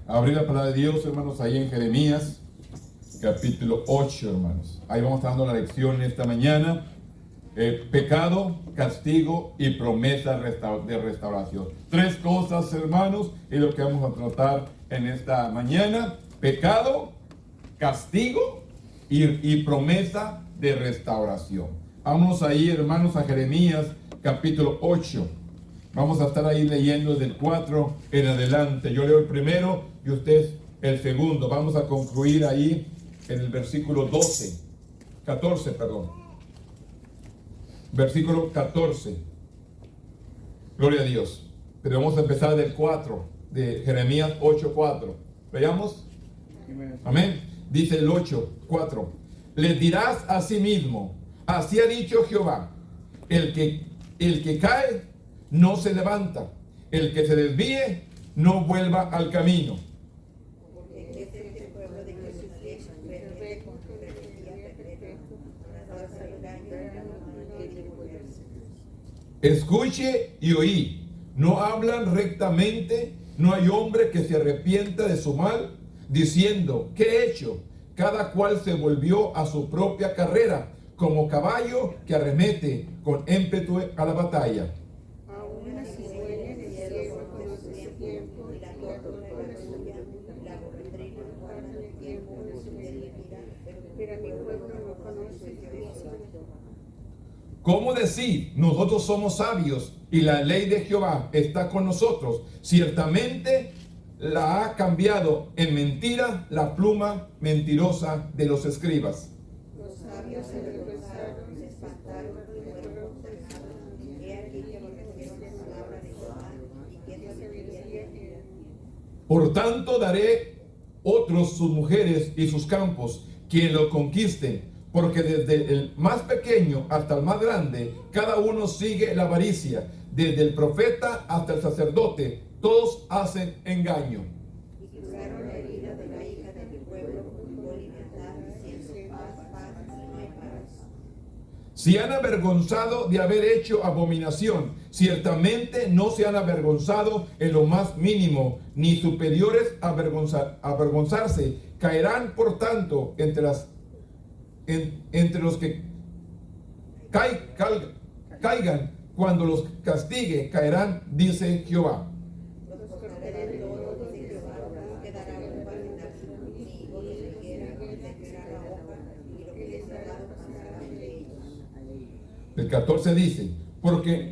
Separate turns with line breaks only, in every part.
Abrir la palabra de Dios, hermanos, ahí en Jeremías, capítulo 8, hermanos. Ahí vamos dando la lección esta mañana. Pecado, castigo y promesa de restauración. Tres cosas, hermanos, es lo que vamos a tratar en esta mañana. Pecado, castigo y promesa de restauración. Vamos ahí, hermanos, a Jeremías, capítulo 8. Vamos a estar ahí leyendo desde el 4 en adelante. Yo leo el primero y usted el segundo. Vamos a concluir ahí en el versículo 14, perdón. Versículo 14. Gloria a Dios. Pero vamos a empezar del 4, de Jeremías 8:4. Veamos. Amén. Dice el 8:4. Les dirás a sí mismo, así ha dicho Jehová, el que cae no se levanta, el que se desvíe no vuelva al camino. Escuche y oí, no hablan rectamente, no hay hombre que se arrepienta de su mal, diciendo, ¿qué he hecho? Cada cual se volvió a su propia carrera, como caballo que arremete con ímpetu a la batalla. ¿Cómo decir, nosotros somos sabios y la ley de Jehová está con nosotros? Ciertamente la ha cambiado en mentira la pluma mentirosa de los escribas. Los sabios se avergonzaron, se espantaron y fueron consternados. He aquí que aborrecieron la palabra de Jehová y que no se obedecieron. Por tanto daré otros sus mujeres y sus campos, quien lo conquisten. Porque desde el más pequeño hasta el más grande, cada uno sigue la avaricia. Desde el profeta hasta el sacerdote, todos hacen engaño. Y curaron la herida de la hija de mi pueblo con libertad, diciendo paz, paz, y no hay paz. Si han avergonzado de haber hecho abominación, ciertamente no se han avergonzado en lo más mínimo, ni superiores a avergonzarse. Caerán, por tanto, entre los que caigan, cuando los castigue, caerán, dice Jehová. El 14 dice, ¿por qué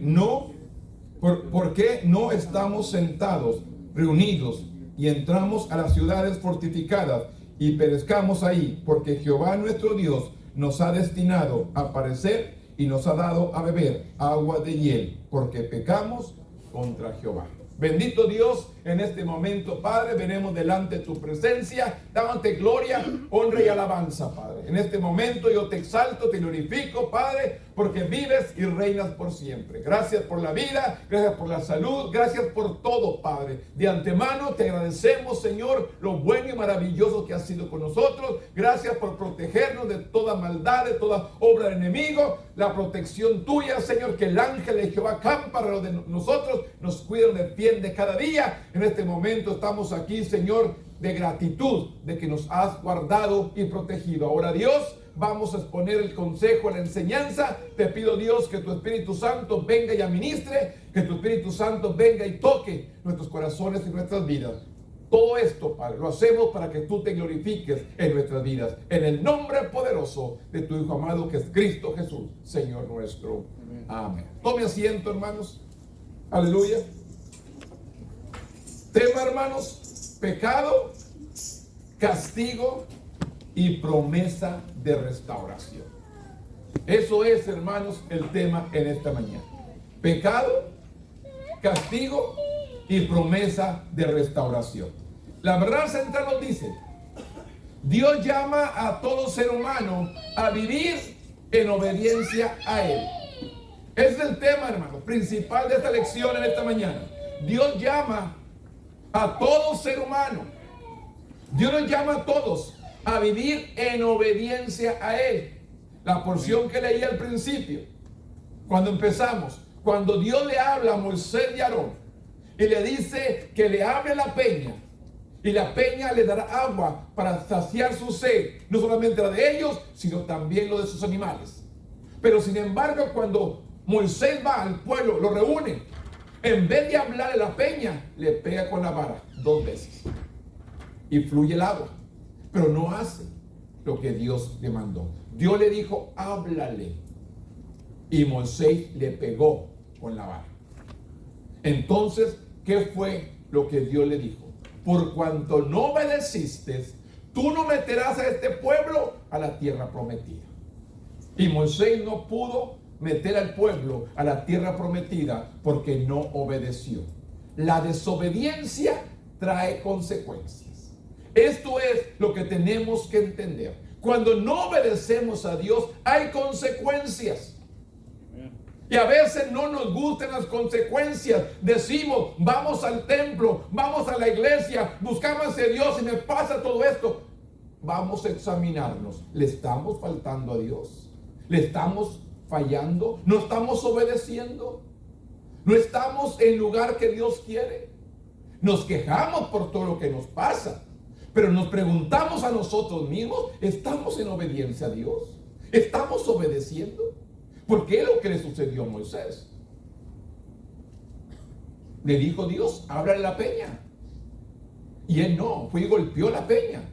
no estamos sentados, reunidos, y entramos a las ciudades fortificadas y perezcamos ahí? Porque Jehová nuestro Dios nos ha destinado a parecer y nos ha dado a beber agua de hiel, porque pecamos contra Jehová. Bendito Dios, en este momento, Padre, venimos delante de tu presencia, dándote gloria, honra y alabanza, Padre. En este momento yo te exalto, te glorifico, Padre, porque vives y reinas por siempre. Gracias por la vida, gracias por la salud, gracias por todo, Padre. De antemano te agradecemos, Señor, lo bueno y maravilloso que has sido con nosotros. Gracias por protegernos de toda maldad, de toda obra del enemigo. La protección tuya, Señor, que el ángel de Jehová campa alrededor de nosotros, nos cuida, nos defiende cada día. En este momento estamos aquí, Señor, de gratitud de que nos has guardado y protegido. Ahora, Dios, vamos a exponer el consejo, la enseñanza. Te pido, Dios, que tu Espíritu Santo venga y administre, que tu Espíritu Santo venga y toque nuestros corazones y nuestras vidas. Todo esto, Padre, lo hacemos para que tú te glorifiques en nuestras vidas. En el nombre poderoso de tu Hijo amado, que es Cristo Jesús, Señor nuestro. Amén. Tome asiento, hermanos. Aleluya. Tema, hermanos, pecado, castigo y promesa de restauración. Eso es, hermanos, el tema en esta mañana. Pecado, castigo y promesa de restauración. La verdad central nos dice, Dios llama a todo ser humano a vivir en obediencia a Él. Ese es el tema, hermano, principal de esta lección en esta mañana. Dios llama a todo ser humano. Dios nos llama a todos a vivir en obediencia a Él. La porción que leí al principio, cuando empezamos, cuando Dios le habla a Moisés y Aarón y le dice que le abre la peña y la peña le dará agua para saciar su sed, no solamente la de ellos, sino también lo de sus animales. Pero sin embargo, cuando Moisés va al pueblo, lo reúne, en vez de hablarle a la peña, le pega con la vara 2 veces y fluye el agua, pero no hace lo que Dios le mandó. Dios le dijo, háblale, y Moisés le pegó con la vara. Entonces, ¿qué fue lo que Dios le dijo? Por cuanto no obedeciste, tú no meterás a este pueblo a la tierra prometida. Y Moisés no pudo meter al pueblo a la tierra prometida porque no obedeció. La desobediencia trae consecuencias. Esto es lo que tenemos que entender. Cuando no obedecemos a Dios, hay consecuencias. Y a veces no nos gustan las consecuencias. Decimos, vamos al templo, vamos a la iglesia, buscamos a Dios y me pasa todo esto. Vamos a examinarnos. ¿Le estamos faltando a Dios? ¿Le estamos fallando? ¿No estamos obedeciendo? ¿No estamos en el lugar que Dios quiere? Nos quejamos por todo lo que nos pasa, pero nos preguntamos a nosotros mismos, ¿estamos en obediencia a Dios? ¿Estamos obedeciendo? Porque es lo que le sucedió a Moisés. Le dijo Dios, ábrale la peña. Y él no, fue y golpeó la peña.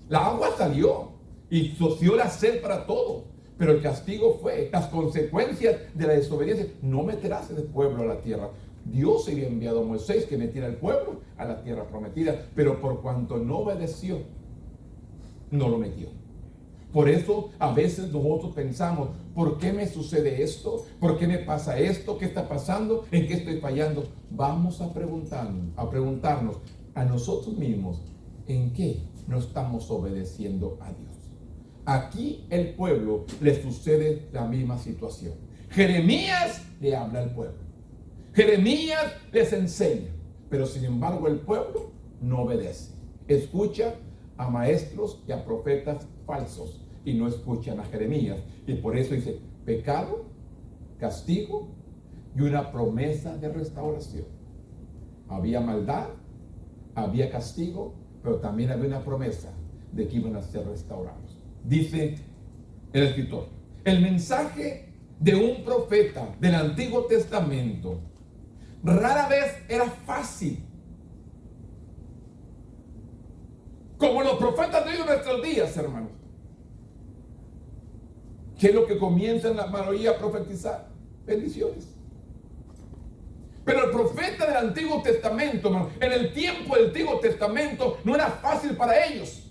La agua salió y soció la sed para todo. Pero el castigo fue, las consecuencias de la desobediencia. No meterás ese pueblo a la tierra. Dios había enviado a Moisés que metiera al pueblo a la tierra prometida. Pero por cuanto no obedeció, no lo metió. Por eso a veces nosotros pensamos, ¿por qué me sucede esto? ¿Por qué me pasa esto? ¿Qué está pasando? ¿En qué estoy fallando? Vamos a preguntarnos a nosotros mismos, ¿en qué no estamos obedeciendo a Dios? Aquí el pueblo le sucede la misma situación. Jeremías le habla al pueblo. Jeremías les enseña, pero sin embargo el pueblo no obedece. Escucha a maestros y a profetas falsos y no escuchan a Jeremías. Y por eso dice pecado, castigo y una promesa de restauración. Había maldad, había castigo, pero también había una promesa de que iban a ser restaurados. Dice el escritor, el mensaje de un profeta del Antiguo Testamento rara vez era fácil, como los profetas de hoy en nuestros días, hermanos. ¿Qué es lo que comienzan la mayoría a profetizar? Bendiciones. Pero el profeta del Antiguo Testamento, hermano, en el tiempo del Antiguo Testamento no era fácil para ellos.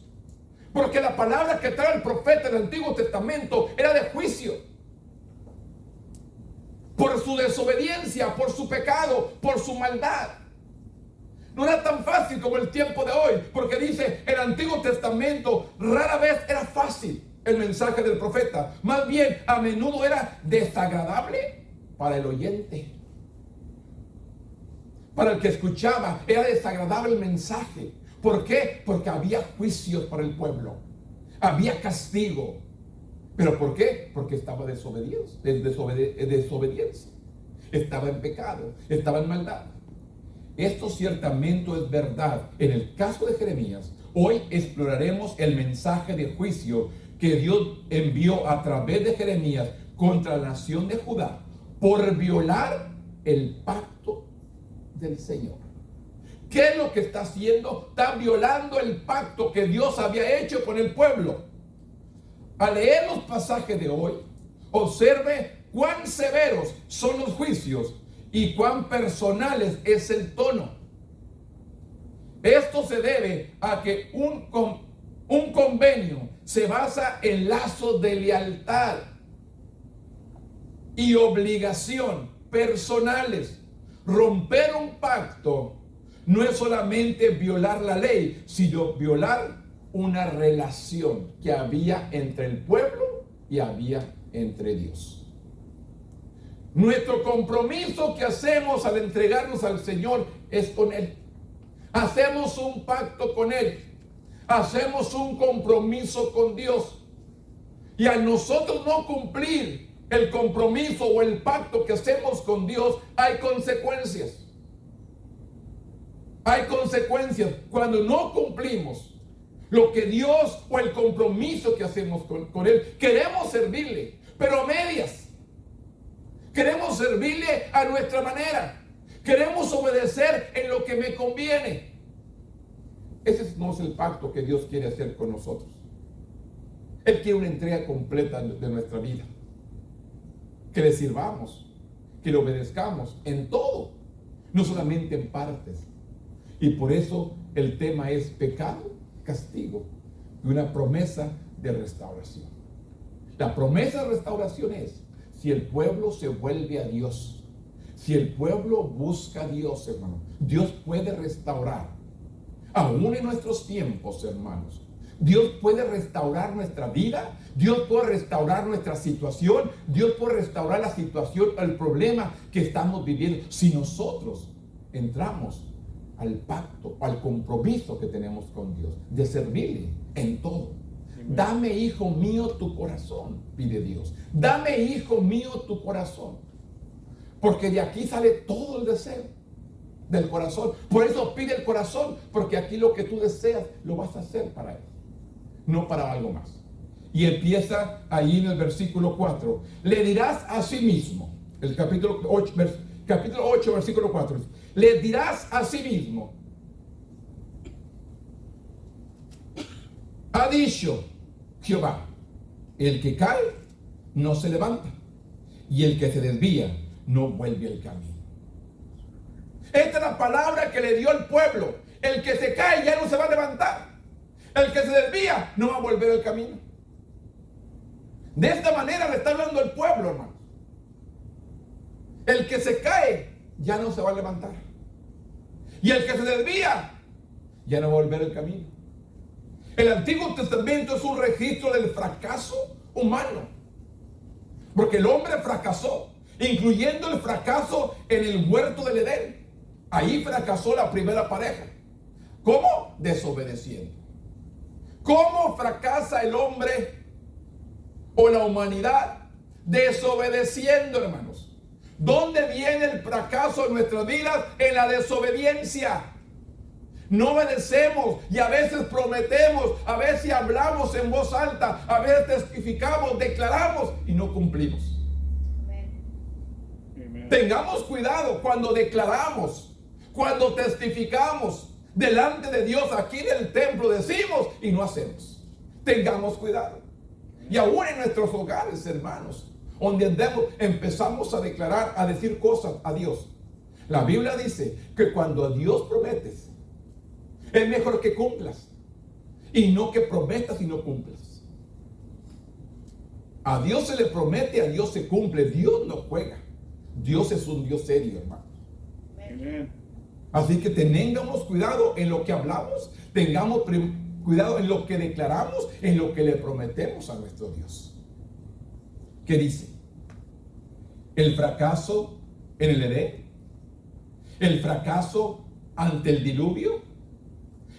Porque la palabra que trae el profeta del Antiguo Testamento era de juicio. Por su desobediencia, por su pecado, por su maldad. No era tan fácil como el tiempo de hoy, porque dice, el Antiguo Testamento rara vez era fácil el mensaje del profeta. Más bien, a menudo era desagradable para el oyente. Para el que escuchaba, era desagradable el mensaje. ¿Por qué? Porque había juicios para el pueblo. Había castigo. ¿Pero por qué? Porque estaba desobediencia. Estaba en pecado. Estaba en maldad. Esto ciertamente es verdad. En el caso de Jeremías, hoy exploraremos el mensaje de juicio que Dios envió a través de Jeremías contra la nación de Judá por violar el pacto del Señor. ¿Qué es lo que está haciendo? Está violando el pacto que Dios había hecho con el pueblo. Al leer los pasajes de hoy, observe cuán severos son los juicios y cuán personales es el tono. Esto se debe a que un convenio se basa en lazos de lealtad y obligación personales. Romper un pacto no es solamente violar la ley, sino violar una relación que había entre el pueblo y había entre Dios. Nuestro compromiso que hacemos al entregarnos al Señor es con Él. Hacemos un pacto con Él. Hacemos un compromiso con Dios. Y al nosotros no cumplir el compromiso o el pacto que hacemos con Dios, hay consecuencias. Hay consecuencias cuando no cumplimos lo que Dios o el compromiso que hacemos con Él. Queremos servirle, pero a medias. Queremos servirle a nuestra manera. Queremos obedecer en lo que me conviene. Ese no es el pacto que Dios quiere hacer con nosotros. Él quiere una entrega completa de nuestra vida. Que le sirvamos, que le obedezcamos en todo, no solamente en partes. Y por eso el tema es pecado, castigo y una promesa de restauración. La promesa de restauración es si el pueblo se vuelve a Dios, si el pueblo busca a Dios, hermano, Dios puede restaurar. Aún en nuestros tiempos, hermanos, Dios puede restaurar nuestra vida, Dios puede restaurar nuestra situación, Dios puede restaurar la situación, el problema que estamos viviendo, si nosotros entramos al pacto, al compromiso que tenemos con Dios, de servirle en todo. Dame, hijo mío, tu corazón, pide Dios. Dame, hijo mío, tu corazón. Porque de aquí sale todo el deseo del corazón. Por eso pide el corazón, porque aquí lo que tú deseas lo vas a hacer para Él, no para algo más. Y empieza ahí en el versículo 4. Le dirás a sí mismo, el capítulo 8, versículo 4. Le dirás a sí mismo, ha dicho Jehová, el que cae no se levanta, y el que se desvía no vuelve al camino. Esta es la palabra que le dio al pueblo. El que se cae ya no se va a levantar. El que se desvía no va a volver al camino. De esta manera le está hablando al pueblo, hermano. El que se cae ya no se va a levantar. Y el que se desvía ya no va a volver al camino. El Antiguo Testamento es un registro del fracaso humano. Porque el hombre fracasó, incluyendo el fracaso en el huerto del Edén. Ahí fracasó la primera pareja. ¿Cómo? Desobedeciendo. ¿Cómo fracasa el hombre o la humanidad? Desobedeciendo, hermanos. ¿Dónde viene el fracaso en nuestras vidas? En la desobediencia. No obedecemos y a veces prometemos, a veces hablamos en voz alta, a veces testificamos, declaramos y no cumplimos. Amén. Tengamos cuidado cuando declaramos, cuando testificamos delante de Dios, aquí en el templo decimos y no hacemos. Tengamos cuidado. Y aún en nuestros hogares, hermanos, donde empezamos a declarar, a decir cosas a Dios. La Biblia dice que cuando a Dios prometes, es mejor que cumplas. Y no que prometas y no cumplas. A Dios se le promete, a Dios se cumple. Dios no juega. Dios es un Dios serio, hermano. Amén. Así que tengamos cuidado en lo que hablamos. Tengamos cuidado en lo que declaramos, en lo que le prometemos a nuestro Dios. ¿Qué dice? El fracaso en el Edén. El fracaso ante el diluvio.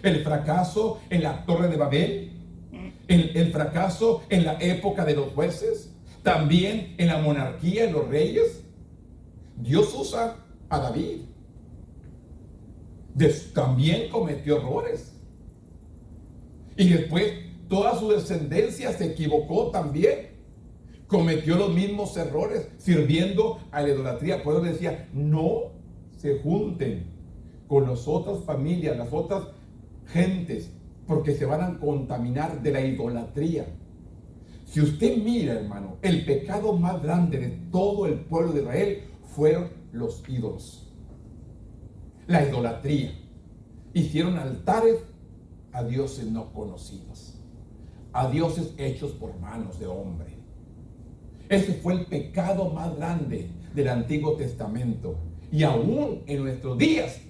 El fracaso en la Torre de Babel. El fracaso en la época de los jueces. También en la monarquía, en los reyes. Dios usa a David. También cometió errores. Y después toda su descendencia se equivocó también. Cometió los mismos errores sirviendo a la idolatría. Por eso decía, no se junten con las otras familias, las otras gentes, porque se van a contaminar de la idolatría. Si usted mira, hermano, el pecado más grande de todo el pueblo de Israel fueron los ídolos. La idolatría. Hicieron altares a dioses no conocidos, a dioses hechos por manos de hombre. Ese fue el pecado más grande del Antiguo Testamento. Y aún en nuestros días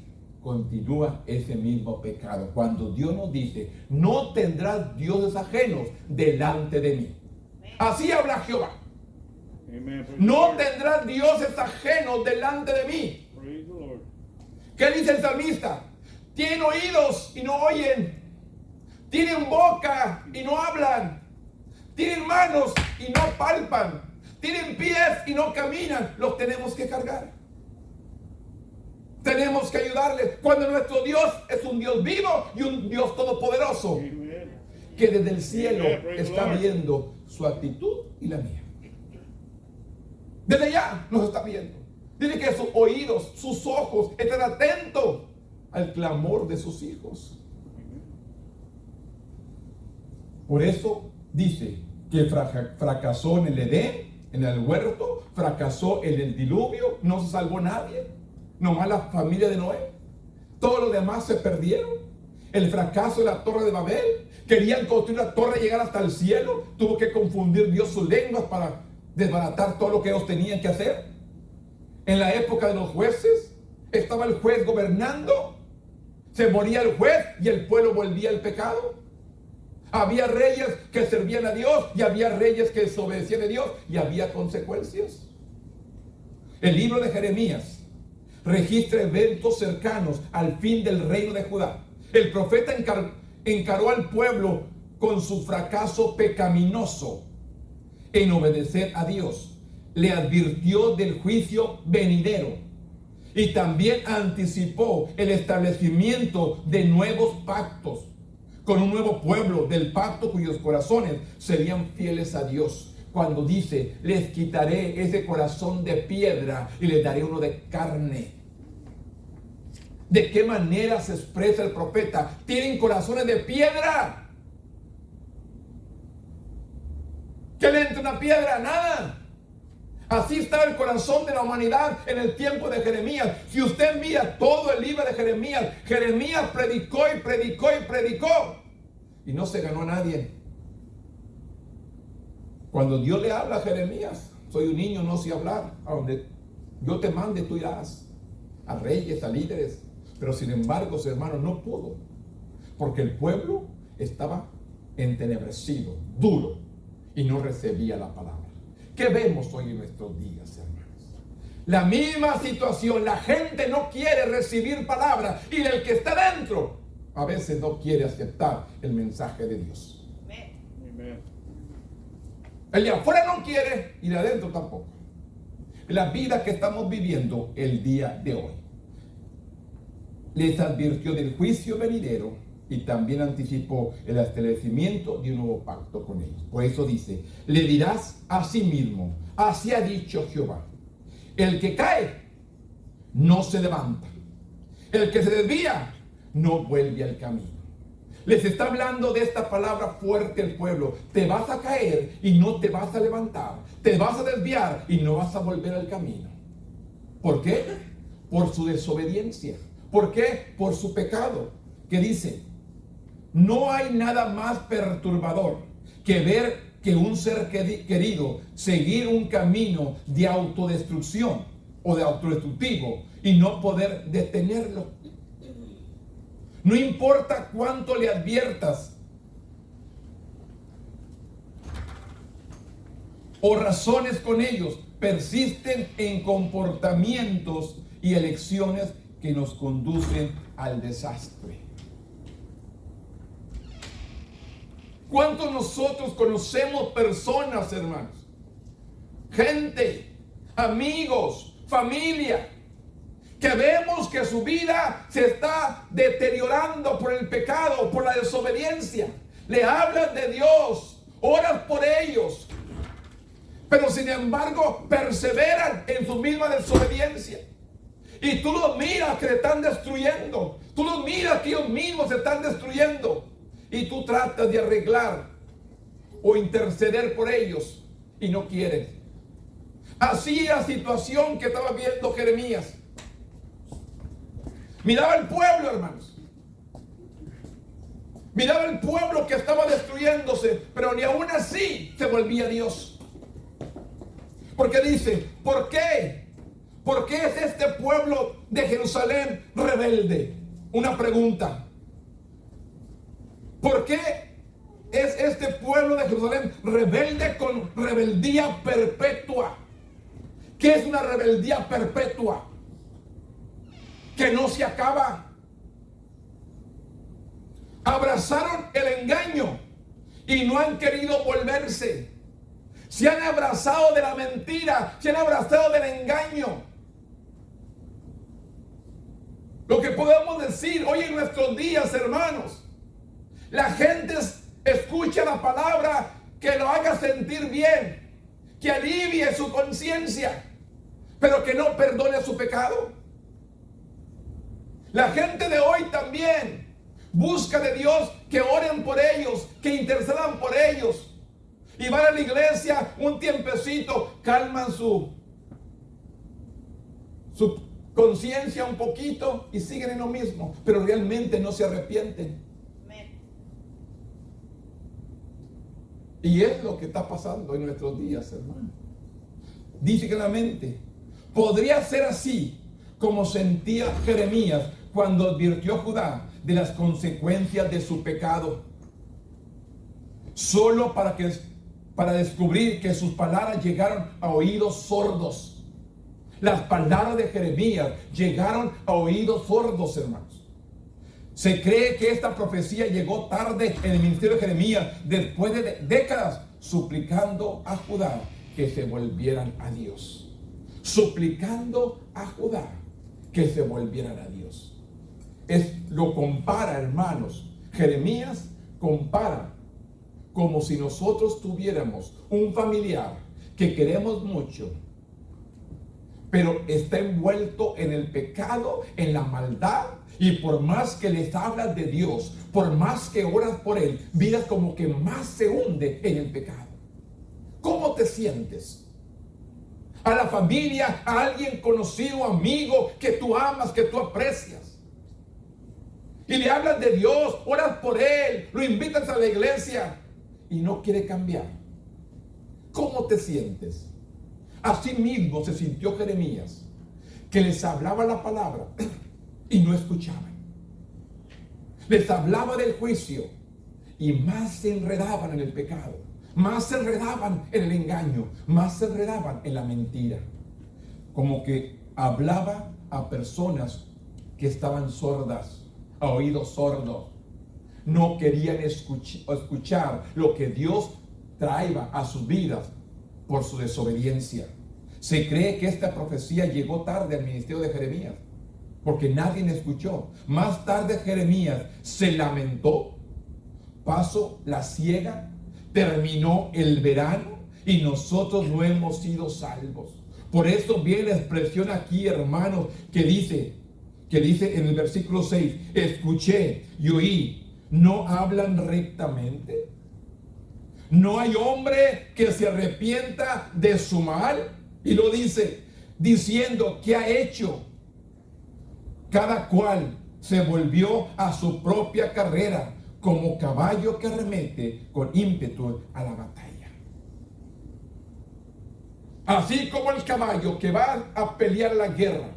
continúa ese mismo pecado. Cuando Dios nos dice, no tendrás dioses ajenos delante de mí. Así habla Jehová. No tendrás dioses ajenos delante de mí. ¿Qué dice el salmista? Tienen oídos y no oyen. Tienen boca y no hablan. Tienen manos y no palpan. Tienen pies y no caminan. Los tenemos que cargar. Tenemos que ayudarle cuando nuestro Dios es un Dios vivo y un Dios todopoderoso, que desde el cielo está viendo su actitud y la mía. Desde allá nos está viendo. Dice que sus oídos, sus ojos están atentos al clamor de sus hijos. Por eso dice que fracasó en el Edén, en el huerto, fracasó en el diluvio, no se salvó nadie, nomás la familia de Noé. Todos los demás se perdieron. El fracaso de la torre de Babel, querían construir una torre y llegar hasta el cielo, tuvo que confundir Dios sus lenguas para desbaratar todo lo que ellos tenían que hacer. En la época de los jueces, estaba el juez gobernando, se moría el juez y el pueblo volvía al pecado. Había reyes que servían a Dios y había reyes que desobedecían a Dios y había consecuencias. El libro de Jeremías registra eventos cercanos al fin del reino de Judá. El profeta encaró al pueblo con su fracaso pecaminoso en obedecer a Dios. Le advirtió del juicio venidero y también anticipó el establecimiento de nuevos pactos con un nuevo pueblo del pacto cuyos corazones serían fieles a Dios. Cuando dice, les quitaré ese corazón de piedra y les daré uno de carne. ¿De qué manera se expresa el profeta? Tienen corazones de piedra. ¿Qué le entra una piedra? Nada. Así estaba el corazón de la humanidad en el tiempo de Jeremías. Si usted mira todo el libro de Jeremías, Jeremías predicó y predicó y predicó y no se ganó a nadie. Cuando Dios le habla a Jeremías, soy un niño, no sé hablar. A donde yo te mande, tú irás. A reyes, a líderes. Pero sin embargo, hermano, no pudo. Porque el pueblo estaba entenebrecido, duro, y no recibía la palabra. ¿Qué vemos hoy en nuestros días, hermanos? La misma situación. La gente no quiere recibir palabra y el que está dentro a veces no quiere aceptar el mensaje de Dios. Amén. El de afuera no quiere y de adentro tampoco. La vida que estamos viviendo el día de hoy. Les advirtió del juicio venidero y también anticipó el establecimiento de un nuevo pacto con ellos. Por eso dice, le dirás a sí mismo, así ha dicho Jehová, el que cae no se levanta, el que se desvía no vuelve al camino. Les está hablando de esta palabra fuerte al pueblo. Te vas a caer y no te vas a levantar, te vas a desviar y no vas a volver al camino. ¿Por qué? Por su desobediencia. ¿Por qué? Por su pecado. Que dice, no hay nada más perturbador que ver que un ser querido seguir un camino de autodestrucción o de autodestructivo y no poder detenerlo. No importa cuánto le adviertas o razones con ellos, persisten en comportamientos y elecciones que nos conducen al desastre. ¿Cuántos nosotros conocemos personas, hermanos? Gente, amigos, familia, que vemos que su vida se está deteriorando por el pecado, por la desobediencia. Le hablan de Dios, oras por ellos, pero sin embargo perseveran en su misma desobediencia. Y tú los miras que se están destruyendo. Tú los miras que ellos mismos se están destruyendo. Y tú tratas de arreglar o interceder por ellos y no quieres. Así la situación que estaba viendo Jeremías. Miraba el pueblo, hermanos. Miraba el pueblo que estaba destruyéndose, pero ni aún así se volvía a Dios. Porque dice, ¿por qué? ¿Por qué es este pueblo de Jerusalén rebelde? Una pregunta. ¿Por qué es este pueblo de Jerusalén rebelde con rebeldía perpetua? ¿Qué es una rebeldía perpetua? Que no se acaba. Abrazaron el engaño y no han querido volverse. Se han abrazado de la mentira, se han abrazado del engaño. Lo que podemos decir hoy en nuestros días, hermanos, la gente escucha la palabra que lo haga sentir bien, que alivie su conciencia, pero que no perdone su pecado. La gente de hoy también busca de Dios que oren por ellos, que intercedan por ellos. Y van a la iglesia un tiempecito, calman su conciencia un poquito y siguen en lo mismo, pero realmente no se arrepienten. Y es lo que está pasando en nuestros días, hermano. Dice claramente, podría ser así como sentía Jeremías cuando advirtió a Judá de las consecuencias de su pecado, solo para descubrir que sus palabras llegaron a oídos sordos. Las palabras de Jeremías llegaron a oídos sordos, hermanos. Se cree que esta profecía llegó tarde en el ministerio de Jeremías, después de décadas suplicando a Judá que se volvieran a Dios. Suplicando a Judá que se volvieran a Dios. Lo compara, hermanos. Jeremías compara como si nosotros tuviéramos un familiar que queremos mucho, pero está envuelto en el pecado, en la maldad, y por más que les hablas de Dios, por más que oras por Él, miras como que más se hunde en el pecado. ¿Cómo te sientes? A la familia, a alguien conocido, amigo, que tú amas, que tú aprecias, y le hablas de Dios, oras por Él, lo invitas a la iglesia, y no quiere cambiar. ¿Cómo te sientes? Así mismo se sintió Jeremías, que les hablaba la palabra y no escuchaban. Les hablaba del juicio y más se enredaban en el pecado, más se enredaban en el engaño, más se enredaban en la mentira. Como que hablaba a personas que estaban sordas, a oídos sordos. No querían escuchar lo que Dios traía a sus vidas por su desobediencia. Se cree que esta profecía llegó tarde al ministerio de Jeremías, porque nadie escuchó. Más tarde Jeremías se lamentó, pasó la siega, terminó el verano y nosotros no hemos sido salvos. Por eso viene la expresión aquí, hermanos, que dice en el versículo 6, escuché y oí, ¿no hablan rectamente? ¿No hay hombre que se arrepienta de su mal? Y lo dice, diciendo, ¿qué ha hecho? Cada cual se volvió a su propia carrera, como caballo que arremete con ímpetu a la batalla. Así como el caballo que va a pelear la guerra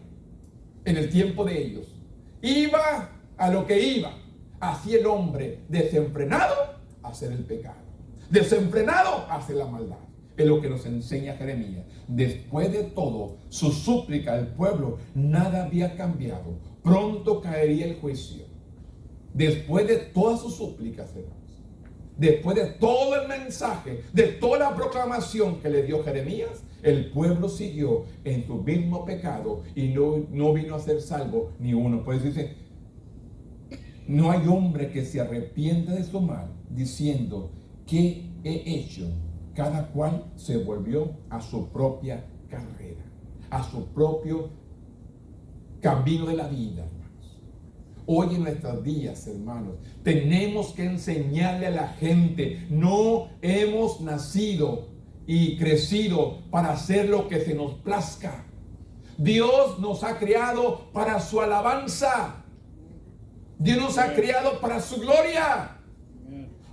en el tiempo de ellos, iba a lo que iba, así el hombre desenfrenado a hacer el pecado, desenfrenado a hacer la maldad. Es lo que nos enseña Jeremías. Después de todo, su súplica al pueblo, nada había cambiado. Pronto caería el juicio. Después de todas sus súplicas, hermanos, después de todo el mensaje, de toda la proclamación que le dio Jeremías, el pueblo siguió en su mismo pecado y no vino a ser salvo ni uno. Pues dice, no hay hombre que se arrepienta de su mal, diciendo, ¿qué he hecho? Cada cual se volvió a su propia carrera, a su propio camino de la vida, hermanos. Hoy en nuestros días, hermanos, tenemos que enseñarle a la gente, no hemos nacido y crecido para hacer lo que se nos plazca. Dios nos ha creado para su alabanza. Dios nos ha creado para su gloria.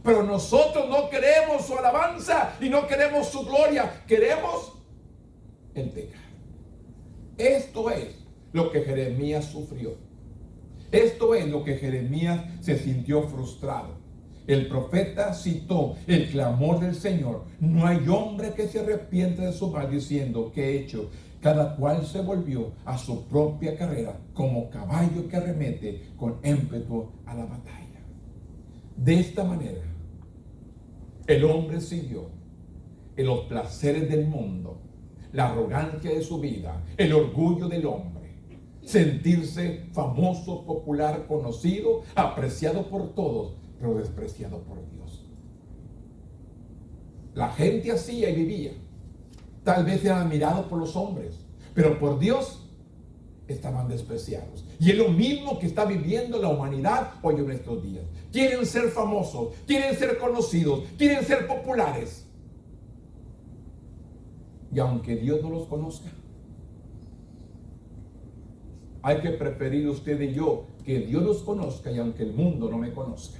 Pero nosotros no queremos su alabanza y no queremos su gloria. Queremos el pecado. Esto es lo que Jeremías sufrió. Esto es lo que Jeremías se sintió frustrado. El profeta citó el clamor del Señor. No hay hombre que se arrepiente de su mal, diciendo, ¿qué he hecho? Cada cual se volvió a su propia carrera, como caballo que arremete con ímpetu a la batalla. De esta manera, el hombre siguió en los placeres del mundo, la arrogancia de su vida, el orgullo del hombre. sentirse famoso, popular, conocido, apreciado por todos, pero despreciado por Dios. La gente hacía y vivía. Tal vez eran admirados por los hombres, pero por Dios estaban despreciados. Y es lo mismo que está viviendo la humanidad hoy en nuestros días. Quieren ser famosos, quieren ser conocidos, quieren ser populares. Y aunque Dios no los conozca, hay que preferir usted y yo que Dios los conozca y aunque el mundo no me conozca.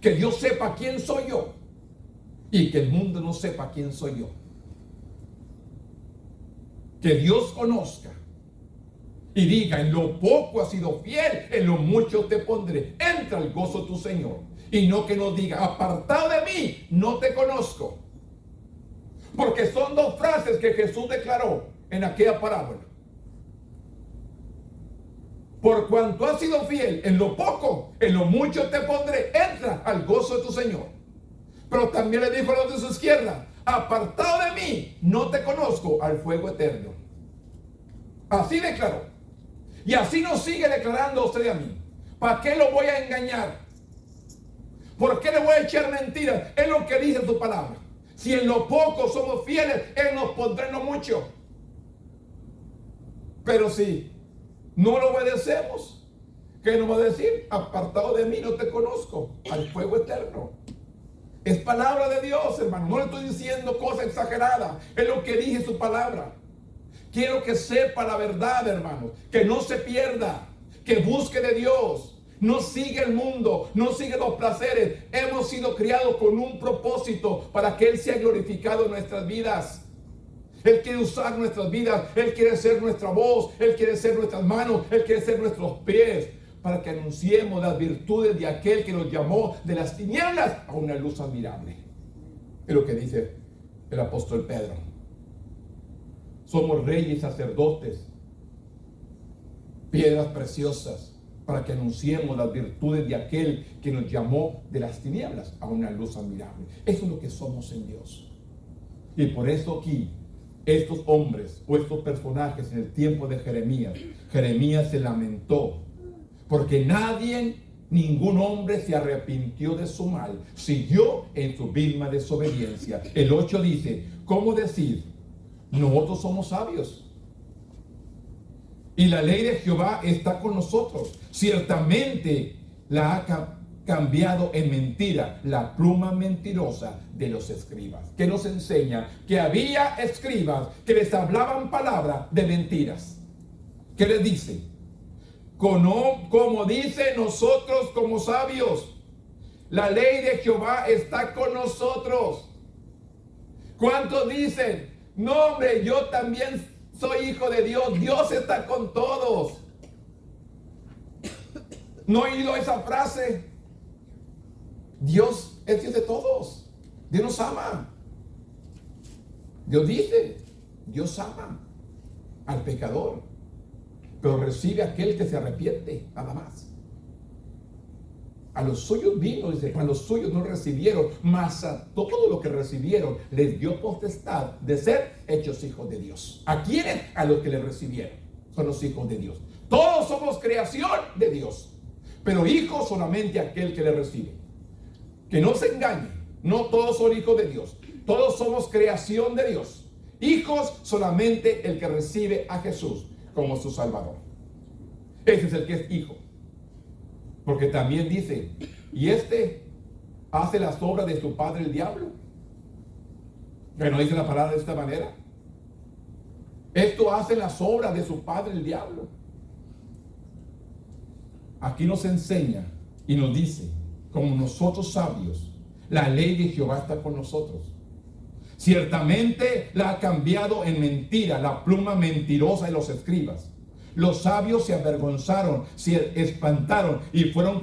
Que Dios sepa quién soy yo y que el mundo no sepa quién soy yo. Que Dios conozca y diga: en lo poco has sido fiel, en lo mucho te pondré. Entra al gozo de tu Señor. Y no que nos diga: apartado de mí, no te conozco. Porque son dos frases que Jesús declaró en aquella parábola. Por cuanto has sido fiel en lo poco, en lo mucho te pondré. Entra al gozo de tu Señor. Pero también le dijo a los de su izquierda: apartado de mí, no te conozco, al fuego eterno. Así declaró. Y así nos sigue declarando a usted y a mí. ¿Para qué lo voy a engañar? ¿Por qué le voy a echar mentiras? Es lo que dice su palabra. Si en lo poco somos fieles, Él nos pondrá en lo mucho. Pero si no lo obedecemos, ¿qué nos va a decir? Apartado de mí, no te conozco, al fuego eterno. Es palabra de Dios, hermano. No le estoy diciendo cosas exageradas. Es lo que dice su palabra. Quiero que sepa la verdad, hermano. Que no se pierda. Que busque de Dios. No sigue el mundo. No sigue los placeres. Hemos sido criados con un propósito para que Él sea glorificado en nuestras vidas. Él quiere usar nuestras vidas. Él quiere ser nuestra voz. Él quiere ser nuestras manos. Él quiere ser nuestros pies. Para que anunciemos las virtudes de aquel que nos llamó de las tinieblas a una luz admirable. Es lo que dice el apóstol Pedro. Somos reyes y sacerdotes, piedras preciosas, para que anunciemos las virtudes de aquel que nos llamó de las tinieblas a una luz admirable. Eso es lo que somos en Dios. Y por eso aquí, estos hombres o estos personajes en el tiempo de Jeremías se lamentó. Porque ningún hombre se arrepintió de su mal, siguió en su misma desobediencia. El 8 dice: ¿cómo decir? Nosotros somos sabios y la ley de Jehová está con nosotros. Ciertamente la ha cambiado en mentira la pluma mentirosa de los escribas. Que nos enseña que había escribas que les hablaban palabras de mentiras. ¿Qué les dice? Como dice, nosotros como sabios, la ley de Jehová está con nosotros. ¿Cuántos dicen? No, hombre, yo también soy hijo de Dios. Dios está con todos. ¿No he oído esa frase? Dios es Dios de todos. Dios nos ama. Dios dice, Dios ama al pecador, pero recibe a aquel que se arrepiente, nada más. A los suyos vino, dice, a los suyos no recibieron, mas a todo lo que recibieron les dio potestad de ser hechos hijos de Dios. ¿A quiénes? A los que le recibieron. Son los hijos de Dios. Todos somos creación de Dios, pero hijos solamente aquel que le recibe. Que no se engañe, no todos son hijos de Dios. Todos somos creación de Dios. Hijos solamente el que recibe a Jesús como su Salvador. Ese es el que es hijo. Porque también dice, y este hace las obras de su padre el diablo. Que no dice la palabra de esta manera. Esto hace las obras de su padre el diablo. Aquí nos enseña y nos dice, como nosotros sabios, la ley de Jehová está con nosotros. Ciertamente la ha cambiado en mentira, la pluma mentirosa de los escribas. Los sabios se avergonzaron, se espantaron y fueron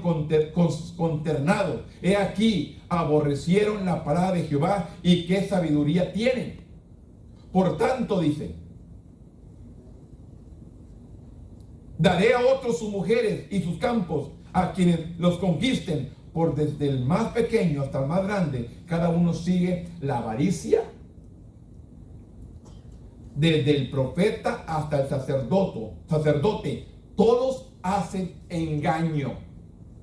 consternados. He aquí, aborrecieron la palabra de Jehová y qué sabiduría tienen. Por tanto, dice, daré a otros sus mujeres y sus campos a quienes los conquisten, por desde el más pequeño hasta el más grande, cada uno sigue la avaricia desde el profeta hasta el sacerdote, todos hacen engaño.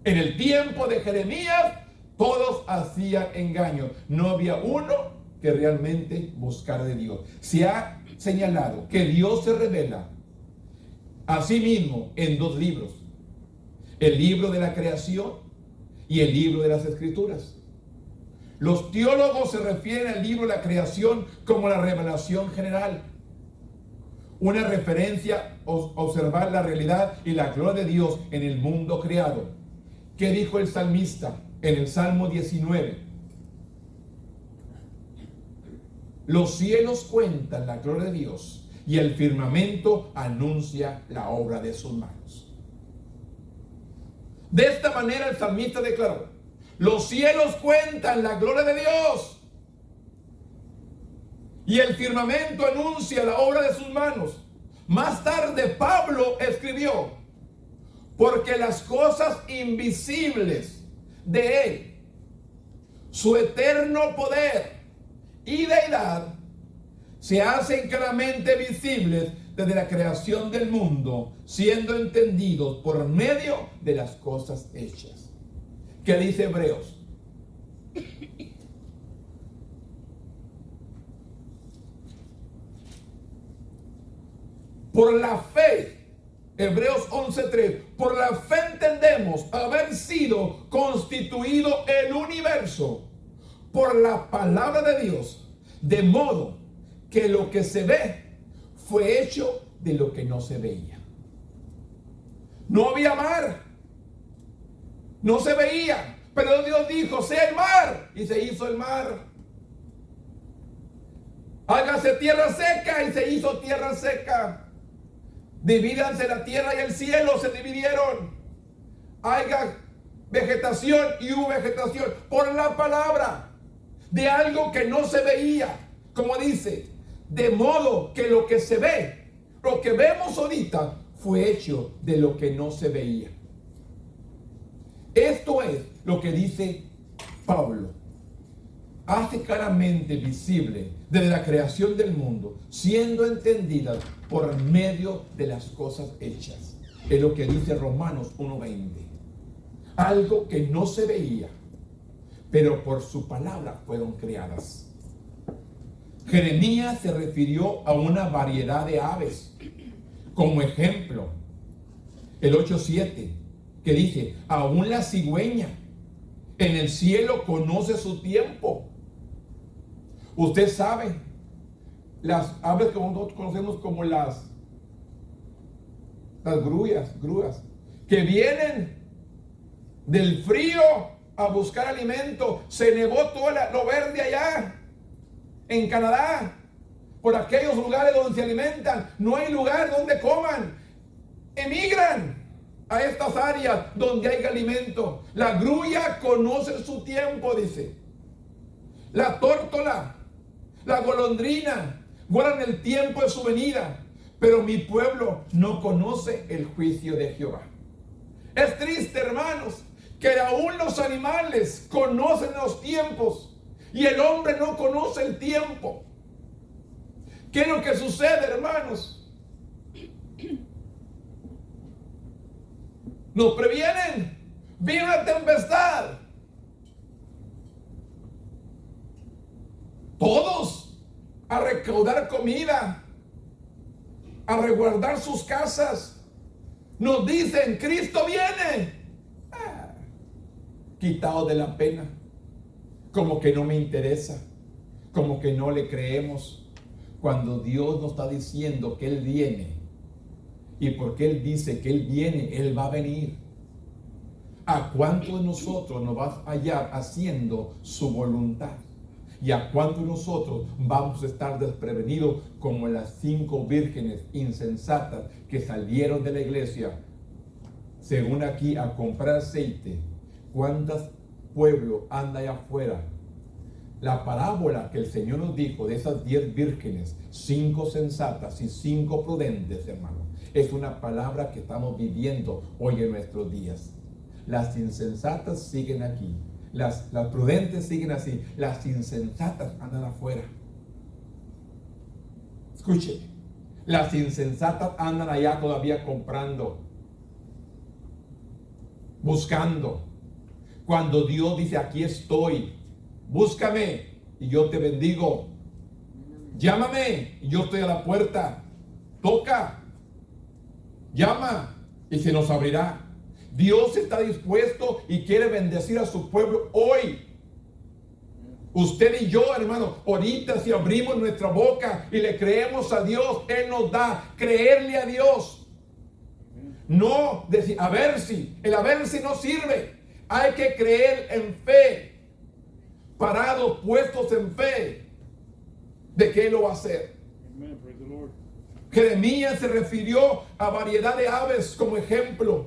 En el tiempo de Jeremías, todos hacían engaño. No había uno que realmente buscara de Dios. Se ha señalado que Dios se revela a sí mismo en dos libros: el libro de la creación y el libro de las escrituras. Los teólogos se refieren al libro de la creación como la revelación general, una referencia a observar la realidad y la gloria de Dios en el mundo creado. ¿Qué dijo el salmista en el Salmo 19? Los cielos cuentan la gloria de Dios y el firmamento anuncia la obra de sus manos. De esta manera el salmista declaró: los cielos cuentan la gloria de Dios y el firmamento anuncia la obra de sus manos. Más tarde Pablo escribió: porque las cosas invisibles de Él, su eterno poder y deidad, se hacen claramente visibles desde la creación del mundo, siendo entendidos por medio de las cosas hechas. ¿Qué dice Hebreos? Por la fe, Hebreos 11:3, por la fe entendemos haber sido constituido el universo por la palabra de Dios, de modo que lo que se ve fue hecho de lo que no se veía. No había mar, no se veía, pero Dios dijo: sea el mar, y se hizo el mar. Hágase tierra seca, y se hizo tierra seca. Divídanse la tierra y el cielo, se dividieron. Haya vegetación, y hubo vegetación por la palabra de algo que no se veía. Como dice, de modo que lo que se ve, lo que vemos ahorita, fue hecho de lo que no se veía. Esto es lo que dice Pablo. Hace claramente visible desde la creación del mundo, siendo entendida por medio de las cosas hechas. Es lo que dice Romanos 1:20. Algo que no se veía, pero por su palabra fueron creadas. Jeremías se refirió a una variedad de aves. Como ejemplo, el 8:7, que dice: aún la cigüeña en el cielo conoce su tiempo. Usted sabe, las aves que nosotros conocemos como las grúas, que vienen del frío a buscar alimento. Se nevó todo lo verde allá en Canadá, por aquellos lugares donde se alimentan. No hay lugar donde coman. Emigran a estas áreas donde hay alimento. La grulla conoce su tiempo, dice. La tórtola, la golondrina guardan el tiempo de su venida, pero mi pueblo no conoce el juicio de Jehová. Es triste, hermanos, que aún los animales conocen los tiempos y el hombre no conoce el tiempo. ¿Qué es lo que sucede, hermanos? Nos previenen. Viene una tempestad. Todos a recaudar comida, a resguardar sus casas. Nos dicen: Cristo viene. Quitado de la pena, como que no me interesa, como que no le creemos, cuando Dios nos está diciendo que Él viene. Y porque Él dice que Él viene, Él va a venir. ¿A cuántos de nosotros nos va a hallar haciendo su voluntad? ¿Y a cuántos de nosotros vamos a estar desprevenidos como las 5 vírgenes insensatas que salieron de la iglesia, según aquí, a comprar aceite? ¿Cuántos pueblos anda allá afuera? La parábola que el Señor nos dijo de esas 10 vírgenes, 5 sensatas y 5 prudentes, hermano, es una palabra que estamos viviendo hoy en nuestros días. Las insensatas siguen aquí, las prudentes siguen así, las insensatas andan afuera. Escuche, las insensatas andan allá todavía comprando, buscando. Cuando Dios dice, aquí estoy, búscame y yo te bendigo. Llámame y yo estoy a la puerta. Toca, llama y se nos abrirá. Dios está dispuesto y quiere bendecir a su pueblo hoy. Usted y yo, hermano, ahorita si abrimos nuestra boca y le creemos a Dios, Él nos da creerle a Dios. No decir, a ver si, el a ver si no sirve. Hay que creer en fe, parados, puestos en fe, de que Él lo va a hacer.
Amen. Praise the Lord.
Jeremías se refirió a variedad de aves como ejemplo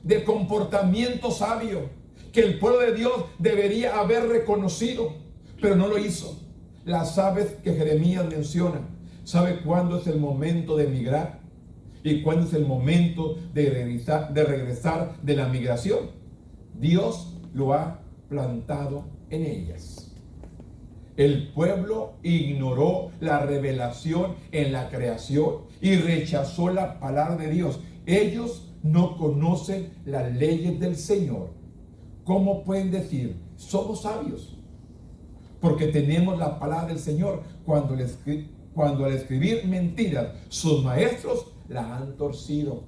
de comportamiento sabio que el pueblo de Dios debería haber reconocido, pero no lo hizo. Las aves que Jeremías menciona, ¿sabe cuándo es el momento de migrar? ¿Y cuándo es el momento de regresar de la migración? Dios lo ha plantado en ellas. El pueblo ignoró la revelación en la creación y rechazó la palabra de Dios. Ellos no conocen las leyes del Señor. ¿Cómo pueden decir? Somos sabios. Porque tenemos la palabra del Señor. Cuando al escribir mentiras, sus maestros la han torcido.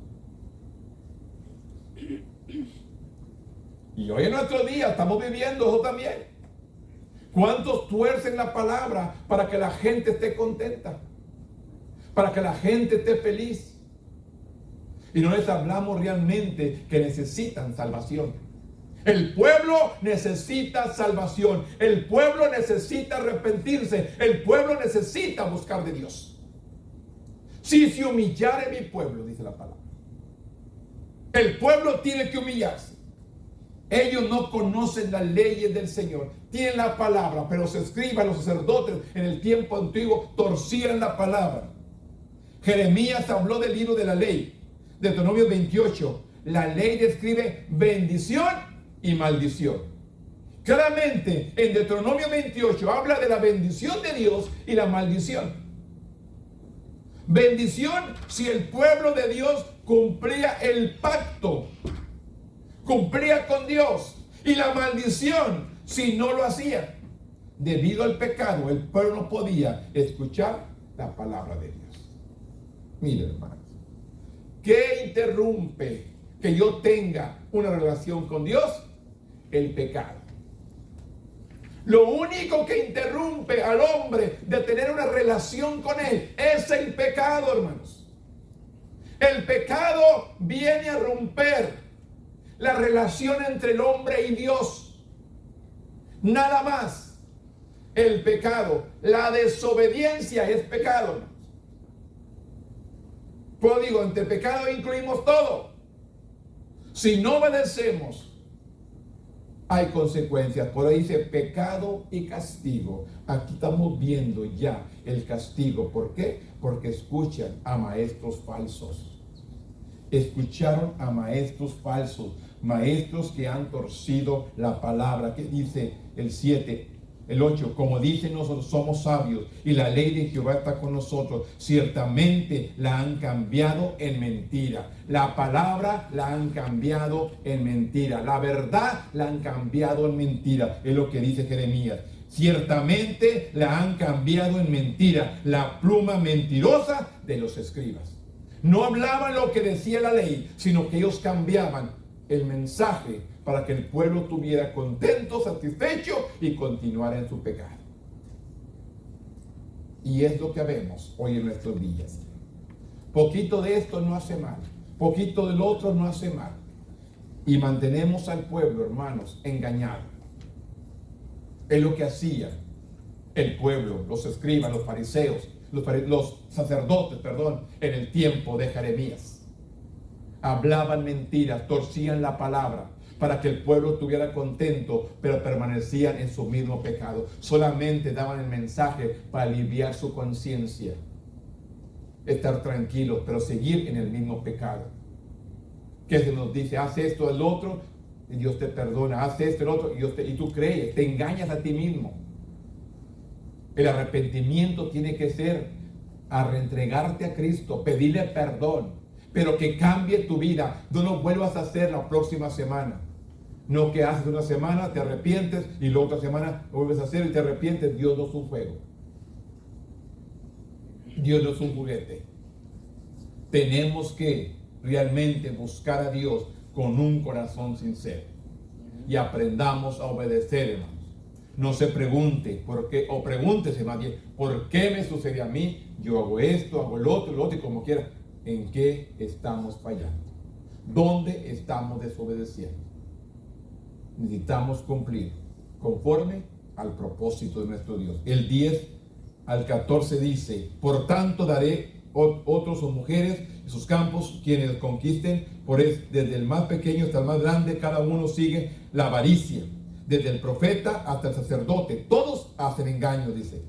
Y hoy en nuestro día estamos viviendo eso también. ¿Cuántos tuercen la palabra para que la gente esté contenta? Para que la gente esté feliz. Y no les hablamos realmente que necesitan salvación. El pueblo necesita salvación. El pueblo necesita arrepentirse. El pueblo necesita buscar de Dios. Si se humillare mi pueblo, dice la palabra. El pueblo tiene que humillarse. Ellos no conocen las leyes del Señor. Tienen la palabra, pero los escribas, los sacerdotes en el tiempo antiguo torcían la palabra. Jeremías habló del libro de la ley. Deuteronomio 28. La ley describe bendición y maldición. Claramente en Deuteronomio 28 habla de la bendición de Dios y la maldición. Bendición si el pueblo de Dios cumplía el pacto, cumplía con Dios, y la maldición si no lo hacía. Debido al pecado, el pueblo no podía escuchar la palabra de Dios. Mire, hermanos, ¿qué interrumpe que yo tenga una relación con Dios? El pecado. Lo único que interrumpe al hombre de tener una relación con Él es el pecado, hermanos. El pecado viene a romper la relación entre el hombre y Dios. Nada más. El pecado, la desobediencia es pecado, hermanos. Pues digo, entre pecado incluimos todo. Si no obedecemos, hay consecuencias. Por ahí dice pecado y castigo. Aquí estamos viendo ya el castigo. ¿Por qué? Porque escuchan a maestros falsos. Escucharon a maestros falsos. Maestros que han torcido la palabra. ¿Qué dice el 7? El 8, como dicen nosotros somos sabios y la ley de Jehová está con nosotros, ciertamente la han cambiado en mentira. La palabra la han cambiado en mentira. La verdad la han cambiado en mentira. Es lo que dice Jeremías. Ciertamente la han cambiado en mentira. La pluma mentirosa de los escribas. No hablaban lo que decía la ley, sino que ellos cambiaban el mensaje para que el pueblo estuviera contento, satisfecho y continuara en su pecado. Y es lo que vemos hoy en nuestros días. Poquito de esto no hace mal, poquito del otro no hace mal. Y mantenemos al pueblo, hermanos, engañado. Es lo que hacía el pueblo, los escribas, los fariseos, los sacerdotes, en el tiempo de Jeremías. Hablaban mentiras, torcían la palabra para que el pueblo estuviera contento, pero permanecían en su mismo pecado. Solamente daban el mensaje para aliviar su conciencia, estar tranquilos, pero seguir en el mismo pecado. Que se nos dice, haz esto, el otro, y Dios te perdona, haz esto, el otro, y tú crees, te engañas a ti mismo. El arrepentimiento tiene que ser a reentregarte a Cristo, pedirle perdón, pero que cambie tu vida. No lo vuelvas a hacer la próxima semana. No que haces una semana, te arrepientes y la otra semana lo vuelves a hacer y te arrepientes. Dios no es un juego. Dios no es un juguete. Tenemos que realmente buscar a Dios con un corazón sincero y aprendamos a obedecer, hermanos. No se pregunte por qué, o pregúntese más bien, ¿por qué me sucede a mí? Yo hago esto, hago el otro y como quiera. ¿En qué estamos fallando? ¿Dónde estamos desobedeciendo? Necesitamos cumplir conforme al propósito de nuestro Dios. El 10 al 14 dice: por tanto daré otros sus mujeres y sus campos, quienes conquisten, desde el más pequeño hasta el más grande, cada uno sigue la avaricia, desde el profeta hasta el sacerdote, todos hacen engaño, dice.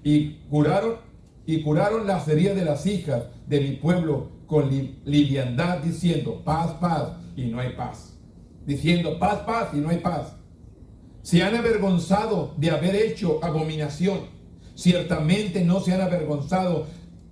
Y curaron las heridas de las hijas de mi pueblo con liviandad, diciendo paz, paz, y no hay paz. Diciendo paz, paz, y no hay paz. Se han avergonzado de haber hecho abominación. Ciertamente no se han avergonzado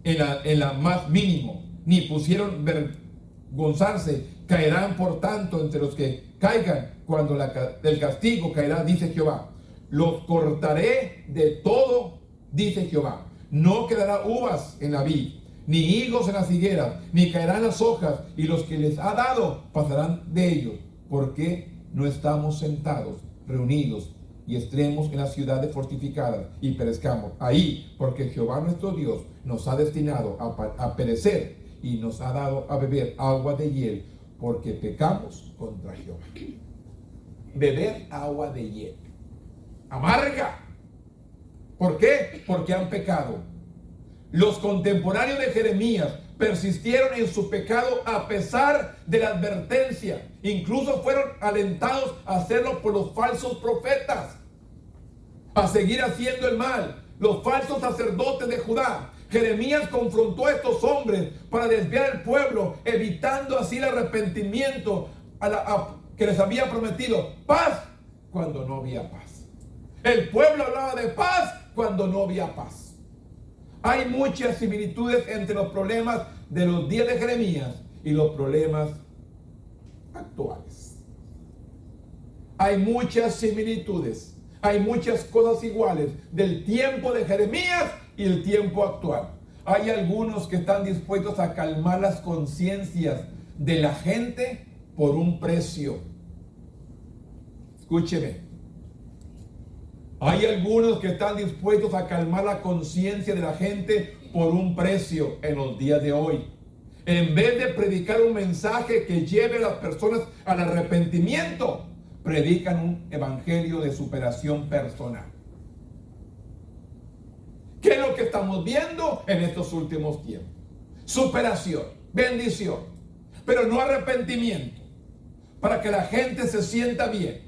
en la más mínimo, ni pusieron vergonzarse. Caerán por tanto entre los que caigan, cuando el castigo caerá, dice Jehová. Los cortaré de todo, dice Jehová. No quedará uvas en la vid, ni higos en las higueras, ni caerán las hojas, y los que les ha dado pasarán de ellos. Porque no estamos sentados, reunidos y estemos en las ciudades fortificadas y perezcamos ahí, porque Jehová nuestro Dios nos ha destinado a perecer y nos ha dado a beber agua de hiel, porque pecamos contra Jehová. Beber agua de hiel amarga. ¿Por qué? Porque han pecado. Los contemporáneos de Jeremías persistieron en su pecado a pesar de la advertencia. Incluso fueron alentados a hacerlo por los falsos profetas, a seguir haciendo el mal. Los falsos sacerdotes de Judá. Jeremías confrontó a estos hombres para desviar el pueblo, evitando así el arrepentimiento que les había prometido paz cuando no había paz. El pueblo hablaba de paz cuando no había paz. Hay muchas similitudes entre los problemas de los días de Jeremías y los problemas actuales. Hay muchas similitudes, hay muchas cosas iguales del tiempo de Jeremías y el tiempo actual. Hay algunos que están dispuestos a calmar las conciencias de la gente por un precio. Escúcheme. Hay algunos que están dispuestos a calmar la conciencia de la gente por un precio en los días de hoy. En vez de predicar un mensaje que lleve a las personas al arrepentimiento, predican un evangelio de superación personal. ¿Qué es lo que estamos viendo en estos últimos tiempos? Superación, bendición, pero no arrepentimiento, para que la gente se sienta bien.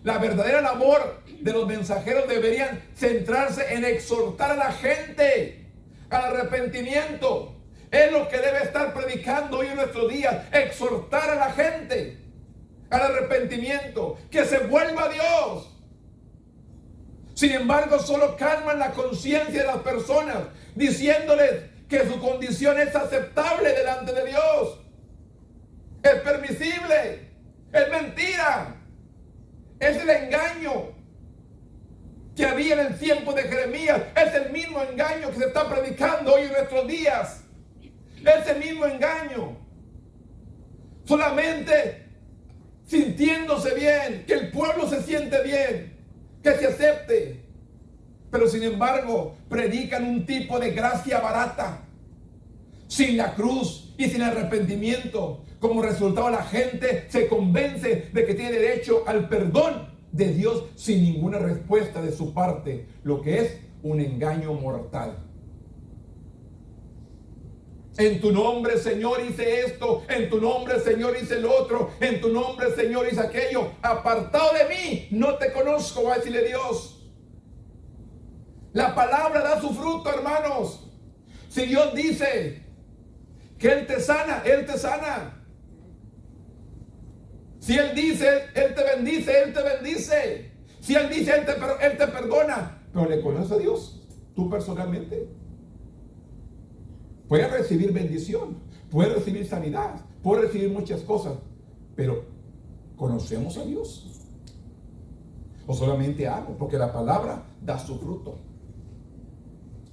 La verdadera labor de los mensajeros deberían centrarse en exhortar a la gente al arrepentimiento. Es lo que debe estar predicando hoy en nuestros días, exhortar a la gente al arrepentimiento, que se vuelva a Dios. Sin embargo, solo calman la conciencia de las personas, diciéndoles que su condición es aceptable delante de Dios, es permisible, es mentira. Es el engaño que había en el tiempo de Jeremías. Es el mismo engaño que se está predicando hoy en nuestros días. Es el mismo engaño. Solamente sintiéndose bien, que el pueblo se siente bien, que se acepte. Pero sin embargo, predican un tipo de gracia barata, sin la cruz y sin arrepentimiento. Como resultado, la gente se convence de que tiene derecho al perdón de Dios sin ninguna respuesta de su parte, lo que es un engaño mortal. En tu nombre, Señor, hice esto. En tu nombre, Señor, hice lo otro. En tu nombre, Señor, hice aquello. Apartado de mí, no te conozco, va a decirle Dios. La palabra da su fruto, hermanos. Si Dios dice que Él te sana, Él te sana. Si Él dice, Él te bendice, Él te bendice. Si Él dice, Él te perdona. Pero ¿le conoces a Dios? ¿Tú personalmente? Puedes recibir bendición, puedes recibir sanidad, puedes recibir muchas cosas, pero ¿conocemos a Dios? ¿O solamente algo? Porque la palabra da su fruto.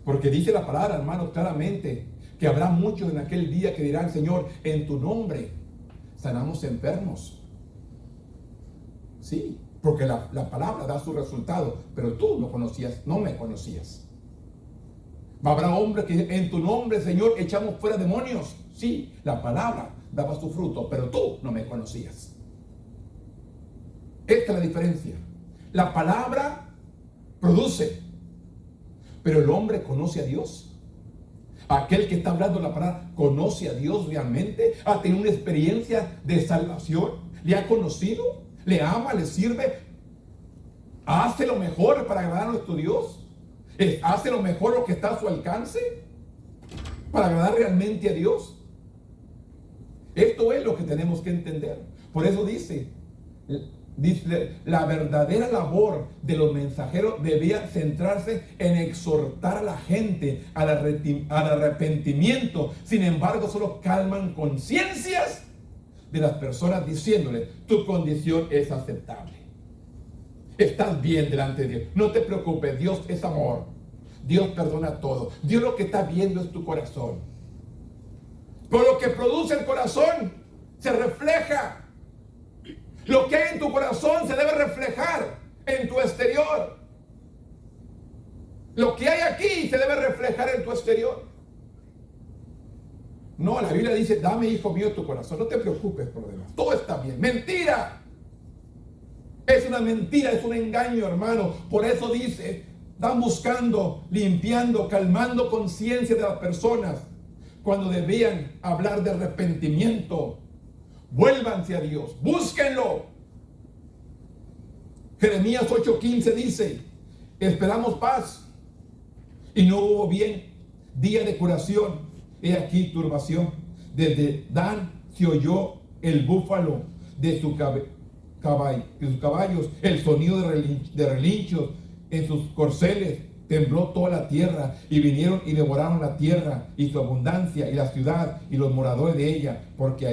Porque dice la palabra, hermanos, claramente, que habrá muchos en aquel día que dirán: Señor, en tu nombre sanamos enfermos. Sí, porque la palabra da su resultado, pero tú no conocías, no me conocías. Habrá hombres que en tu nombre, Señor, echamos fuera demonios. Sí, la palabra daba su fruto, pero tú no me conocías. Esta es la diferencia. La palabra produce, pero el hombre conoce a Dios. Aquel que está hablando la palabra conoce a Dios realmente, ha tenido una experiencia de salvación, le ha conocido, le ama, le sirve, hace lo mejor para agradar a nuestro Dios. ¿Hace lo mejor lo que está a su alcance para agradar realmente a Dios? Esto es lo que tenemos que entender. Por eso dice, la verdadera labor de los mensajeros debía centrarse en exhortar a la gente al arrepentimiento. Sin embargo, solo calman conciencias de las personas diciéndole: tu condición es aceptable. Estás bien delante de Dios. No te preocupes, Dios es amor. Dios perdona todo. Dios lo que está viendo es tu corazón. Por lo que produce el corazón se refleja. Lo que hay en tu corazón se debe reflejar en tu exterior. Lo que hay aquí se debe reflejar en tu exterior. No, la Biblia dice: dame, hijo mío, tu corazón. No te preocupes por lo demás. Todo está bien. ¡Mentira! Es una mentira, es un engaño, hermano. Por eso dice, están buscando, limpiando, calmando conciencia de las personas, cuando debían hablar de arrepentimiento. Vuélvanse a Dios, búsquenlo. Jeremías 8:15 dice: esperamos paz y no hubo bien, día de curación, he aquí turbación. Desde Dan se oyó el búfalo de sus caballos, el sonido de relinchos en sus corceles. Tembló toda la tierra, y vinieron y devoraron la tierra y su abundancia y la ciudad y los moradores de ella, porque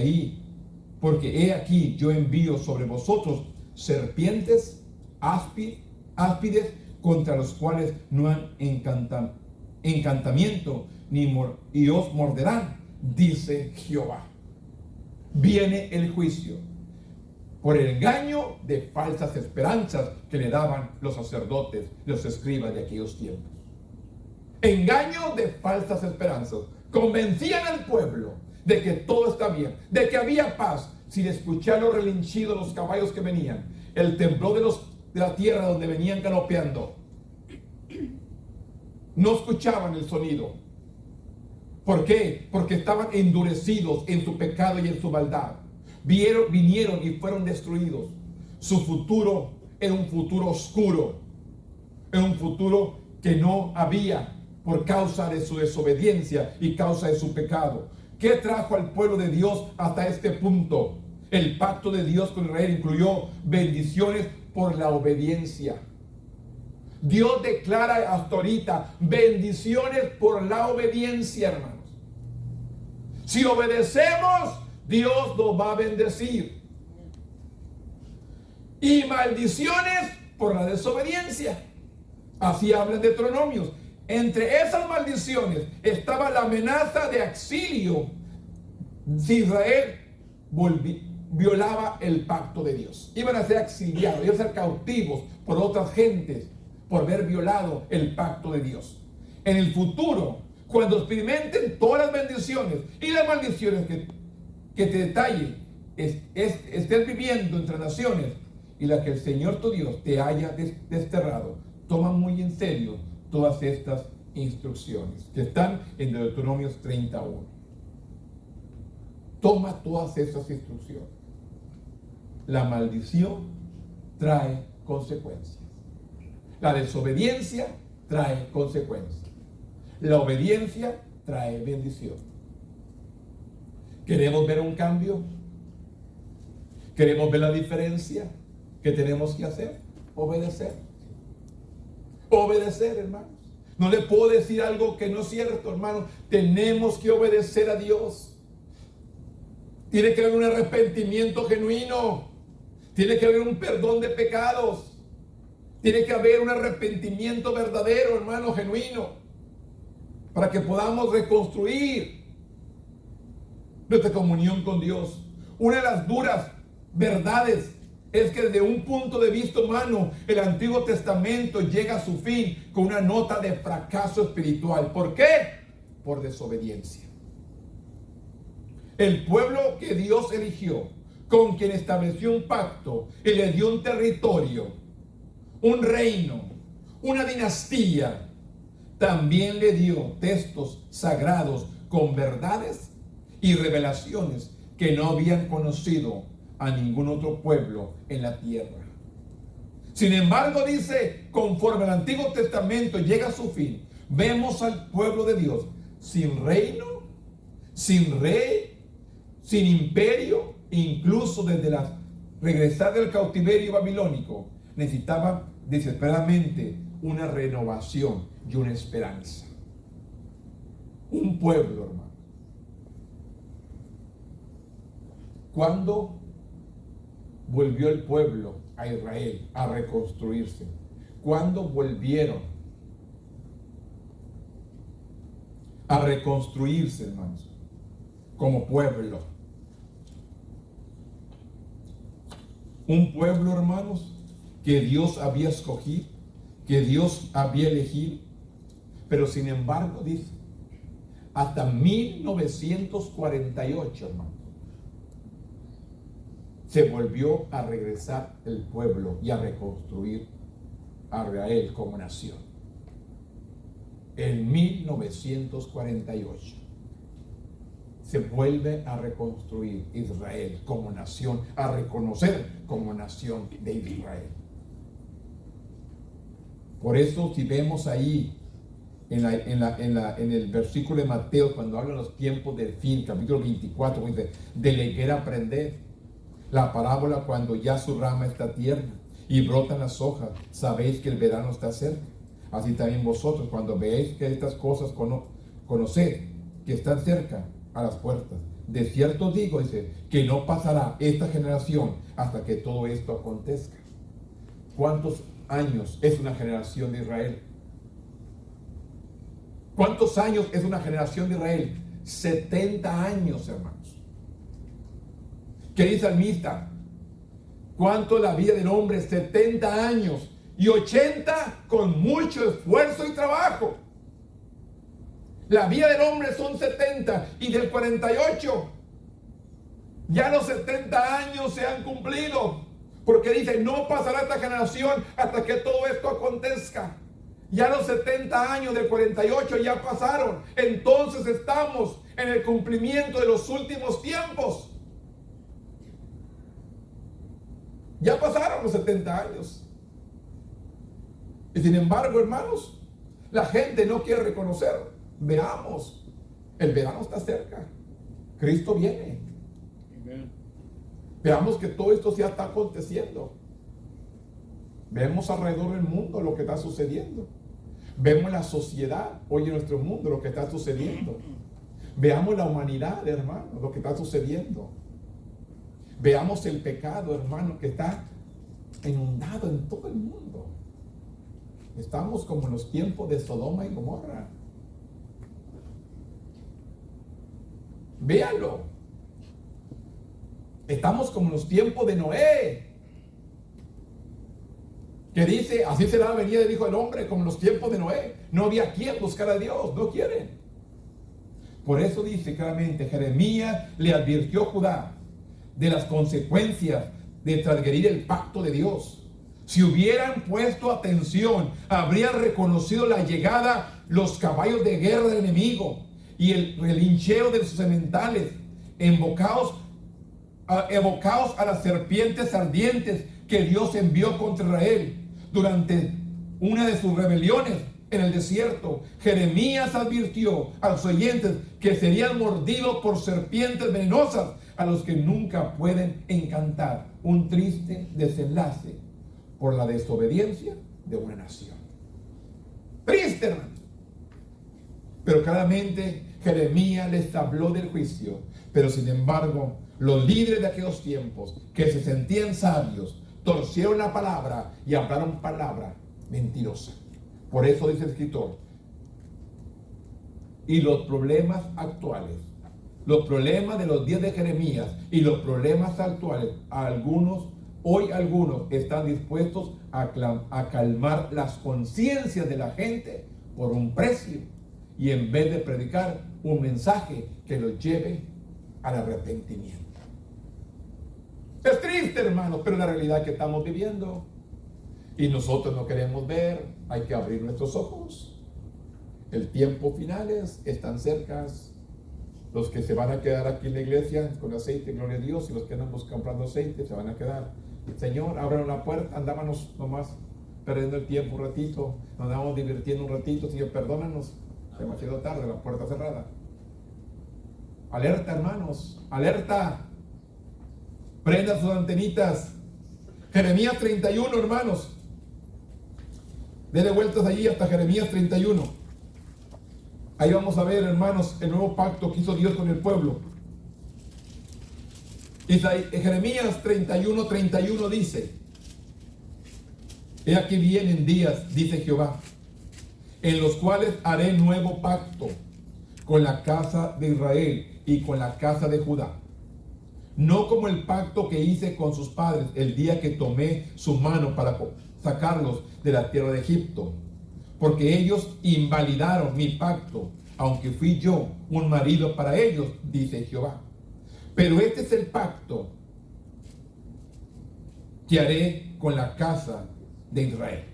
he aquí yo envío sobre vosotros serpientes áspides, contra los cuales no han encantamiento, y os morderán, dice Jehová. Viene el juicio por el engaño de falsas esperanzas que le daban los sacerdotes, los escribas de aquellos tiempos. Engaño de falsas esperanzas. Convencían al pueblo de que todo está bien, de que había paz, sin escuchar los relinchidos de los caballos que venían, el temblor de la tierra donde venían galopeando. No escuchaban el sonido. ¿Por qué? Porque estaban endurecidos en su pecado y en su maldad. Vinieron y fueron destruidos. Su futuro era un futuro oscuro. Era un futuro que no había por causa de su desobediencia y causa de su pecado. ¿Qué trajo al pueblo de Dios hasta este punto? El pacto de Dios con Israel incluyó bendiciones por la obediencia. Dios declara hasta ahorita bendiciones por la obediencia, hermanos. Si obedecemos, Dios nos va a bendecir. Y maldiciones por la desobediencia. Así habla en Deuteronomios. Entre esas maldiciones estaba la amenaza de exilio si Israel violaba el pacto de Dios. Iban a ser exiliados, iban a ser cautivos por otras gentes por haber violado el pacto de Dios. En el futuro, cuando experimenten todas las bendiciones y las maldiciones que te detalle, estés viviendo entre naciones, y la que el Señor tu Dios te haya desterrado, toma muy en serio todas estas instrucciones que están en Deuteronomios 31. Toma todas esas instrucciones. La maldición trae consecuencias. La desobediencia trae consecuencias. La obediencia trae bendición. ¿Queremos ver un cambio? ¿Queremos ver la diferencia? ¿Qué tenemos que hacer? Obedecer. Obedecer, hermanos. No le puedo decir algo que no es cierto, hermano. Tenemos que obedecer a Dios. Tiene que haber un arrepentimiento genuino. Tiene que haber un perdón de pecados. Tiene que haber un arrepentimiento verdadero, hermano, genuino, para que podamos reconstruir nuestra comunión con Dios. Una de las duras verdades es que desde un punto de vista humano, el Antiguo Testamento llega a su fin con una nota de fracaso espiritual. ¿Por qué? Por desobediencia. El pueblo que Dios eligió, con quien estableció un pacto y le dio un territorio, un reino, una dinastía, también le dio textos sagrados con verdades y revelaciones que no habían conocido a ningún otro pueblo en la tierra. Sin embargo, dice, conforme el Antiguo Testamento llega a su fin, vemos al pueblo de Dios sin reino, sin rey, sin imperio, incluso desde la regresar del cautiverio babilónico, necesitaba desesperadamente una renovación y una esperanza. Un pueblo, hermano. ¿Cuándo volvió el pueblo a Israel a reconstruirse? ¿Cuándo volvieron a reconstruirse, hermanos? Como pueblo. Un pueblo, hermanos, que Dios había escogido, que Dios había elegido, pero sin embargo, dice, hasta 1948, hermanos, se volvió a regresar el pueblo y a reconstruir a Israel como nación. En 1948 se vuelve a reconstruir Israel como nación, a reconocer como nación de Israel. Por eso, si vemos ahí en el versículo de Mateo, cuando habla de los tiempos del fin, capítulo 24, dice, de la higuera aprended, la parábola cuando ya su rama está tierna y brotan las hojas, sabéis que el verano está cerca. Así también vosotros, cuando veáis que estas cosas conoced que están cerca a las puertas. De cierto digo, dice, que no pasará esta generación hasta que todo esto acontezca. ¿Cuántos años es una generación de Israel? ¿Cuántos años es una generación de Israel? 70 años, hermanos. ¿Qué dice el salmista? ¿Cuánto la vida del hombre? 70 años y 80 con mucho esfuerzo y trabajo. La vida del hombre son 70 y del 48 ya los 70 años se han cumplido, porque dice, no pasará esta generación hasta que todo esto acontezca. Ya los 70 años del 48 ya pasaron. Entonces estamos en el cumplimiento de los últimos tiempos. Ya pasaron los 70 años. Y sin embargo, hermanos, la gente no quiere reconocer. Veamos, el verano está cerca. Cristo viene. Amen. Veamos que todo esto ya está aconteciendo. Vemos alrededor del mundo lo que está sucediendo. Vemos la sociedad hoy en nuestro mundo, lo que está sucediendo. Veamos la humanidad, hermano, lo que está sucediendo. Veamos el pecado, hermano, que está inundado en todo el mundo. Estamos como en los tiempos de Sodoma y Gomorra. Véanlo. Estamos como en los tiempos de Noé, que dice, así será la venida del Hijo del Hombre, como en los tiempos de Noé. No había quien buscar a Dios, no quieren. Por eso dice claramente, Jeremías le advirtió a Judá de las consecuencias de transgredir el pacto de Dios. Si hubieran puesto atención, habrían reconocido la llegada, los caballos de guerra del enemigo y el relincheo de sus sementales, evocados a las serpientes ardientes que Dios envió contra Israel durante una de sus rebeliones en el desierto. Jeremías advirtió a los oyentes que serían mordidos por serpientes venenosas, a los que nunca pueden encantar un triste desenlace por la desobediencia de una nación. Triste, hermano. Pero claramente Jeremías les habló del juicio. Pero sin embargo, los líderes de aquellos tiempos que se sentían sabios torcieron la palabra y hablaron palabra mentirosa. Por eso dice el escritor, y los problemas actuales, los problemas de los días de Jeremías y los problemas actuales, hoy algunos están dispuestos a calmar las conciencias de la gente por un precio, y en vez de predicar un mensaje que los lleve al arrepentimiento. Es triste, hermanos, pero la realidad que estamos viviendo, y nosotros no queremos ver. Hay que abrir nuestros ojos. El tiempo finales están cercas. Los que se van a quedar aquí en la iglesia con aceite, gloria a Dios, y los que andan comprando aceite se van a quedar. Señor, ábranos la puerta. Andábamos nomás perdiendo el tiempo un ratito, nos andábamos divirtiendo un ratito. Señor, perdónanos, demasiado tarde, la puerta cerrada. Alerta, hermanos, alerta. Prendan sus antenitas. Jeremías 31, hermanos. Dele vueltas allí hasta Jeremías 31. Ahí vamos a ver, hermanos, el nuevo pacto que hizo Dios con el pueblo. Jeremías 31 dice: he aquí vienen días, dice Jehová, en los cuales haré nuevo pacto con la casa de Israel y con la casa de Judá. No como el pacto que hice con sus padres el día que tomé su mano para sacarlos de la tierra de Egipto, porque ellos invalidaron mi pacto, aunque fui yo un marido para ellos, dice Jehová. Pero este es el pacto que haré con la casa de Israel.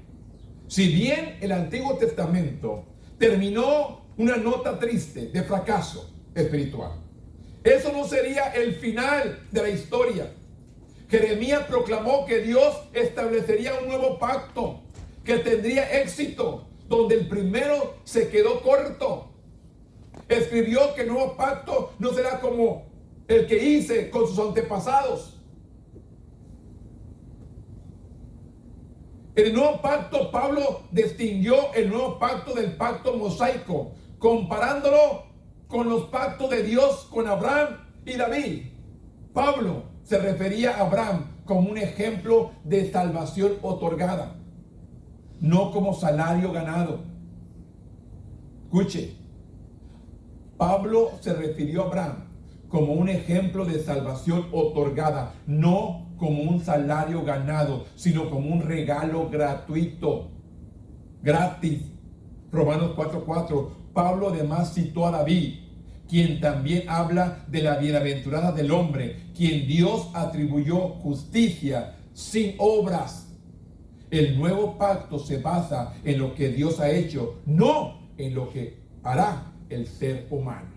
Si bien el Antiguo Testamento terminó una nota triste de fracaso espiritual, eso no sería el final de la historia. Jeremías proclamó que Dios establecería un nuevo pacto que tendría éxito, donde el primero se quedó corto. Escribió que el nuevo pacto no será como el que hice con sus antepasados. El nuevo pacto, Pablo distinguió el nuevo pacto del pacto mosaico, comparándolo con los pactos de Dios con Abraham y David. Pablo se refería a Abraham como un ejemplo de salvación otorgada, no como salario ganado. Escuche, Pablo se refirió a Abraham como un ejemplo de salvación otorgada, no como un salario ganado, sino como un regalo gratuito, gratis. Romanos 4:4. Pablo además citó a David, quien también habla de la bienaventurada del hombre, quien Dios atribuyó justicia sin obras. El nuevo pacto se basa en lo que Dios ha hecho, no en lo que hará el ser humano.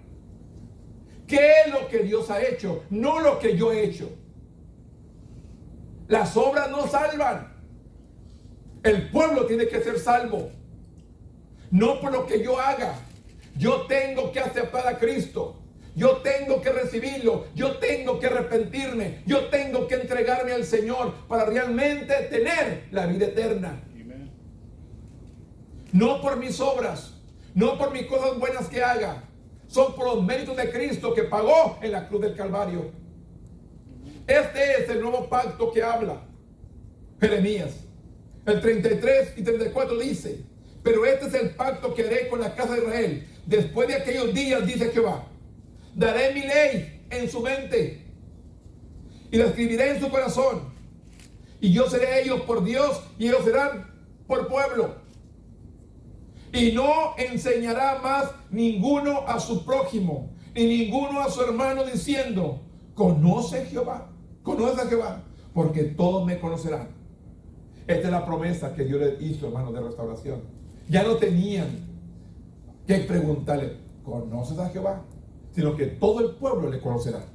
¿Qué es lo que Dios ha hecho? No lo que yo he hecho. Las obras no salvan. El pueblo tiene que ser salvo, no por lo que yo haga. Yo tengo que aceptar a Cristo. Yo tengo que recibirlo. Yo tengo que arrepentirme. Yo tengo que entregarme al Señor para realmente tener la vida eterna. Amen. No por mis obras, no por mis cosas buenas que haga. Son por los méritos de Cristo que pagó en la cruz del Calvario. Este es el nuevo pacto que habla Jeremías. El 33 y 34 dice: pero este es el pacto que haré con la casa de Israel. Después de aquellos días, dice Jehová, daré mi ley en su mente y la escribiré en su corazón. Y yo seré a ellos por Dios y ellos serán por pueblo. Y no enseñará más ninguno a su prójimo, ni ninguno a su hermano diciendo: conoce a Jehová, porque todos me conocerán. Esta es la promesa que Dios les hizo, hermanos, de restauración. Ya no tenían que preguntarle: ¿conoces a Jehová? Sino que todo el pueblo le conocerá.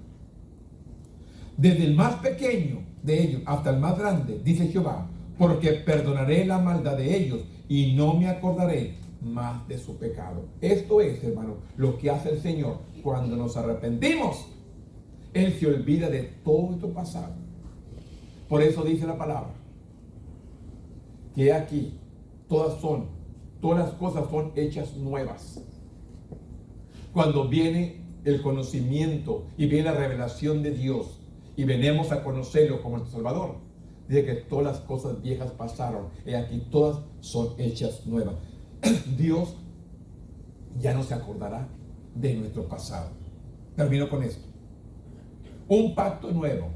Desde el más pequeño de ellos hasta el más grande, dice Jehová, porque perdonaré la maldad de ellos y no me acordaré más de su pecado. Esto es, hermano, lo que hace el Señor cuando nos arrepentimos. Él se olvida de todo nuestro pasado. Por eso dice la palabra que aquí todas las cosas son hechas nuevas. Cuando viene el conocimiento y viene la revelación de Dios y venimos a conocerlo como nuestro Salvador, dice que todas las cosas viejas pasaron y aquí todas son hechas nuevas. Dios ya no se acordará de nuestro pasado. Termino con esto. Un pacto nuevo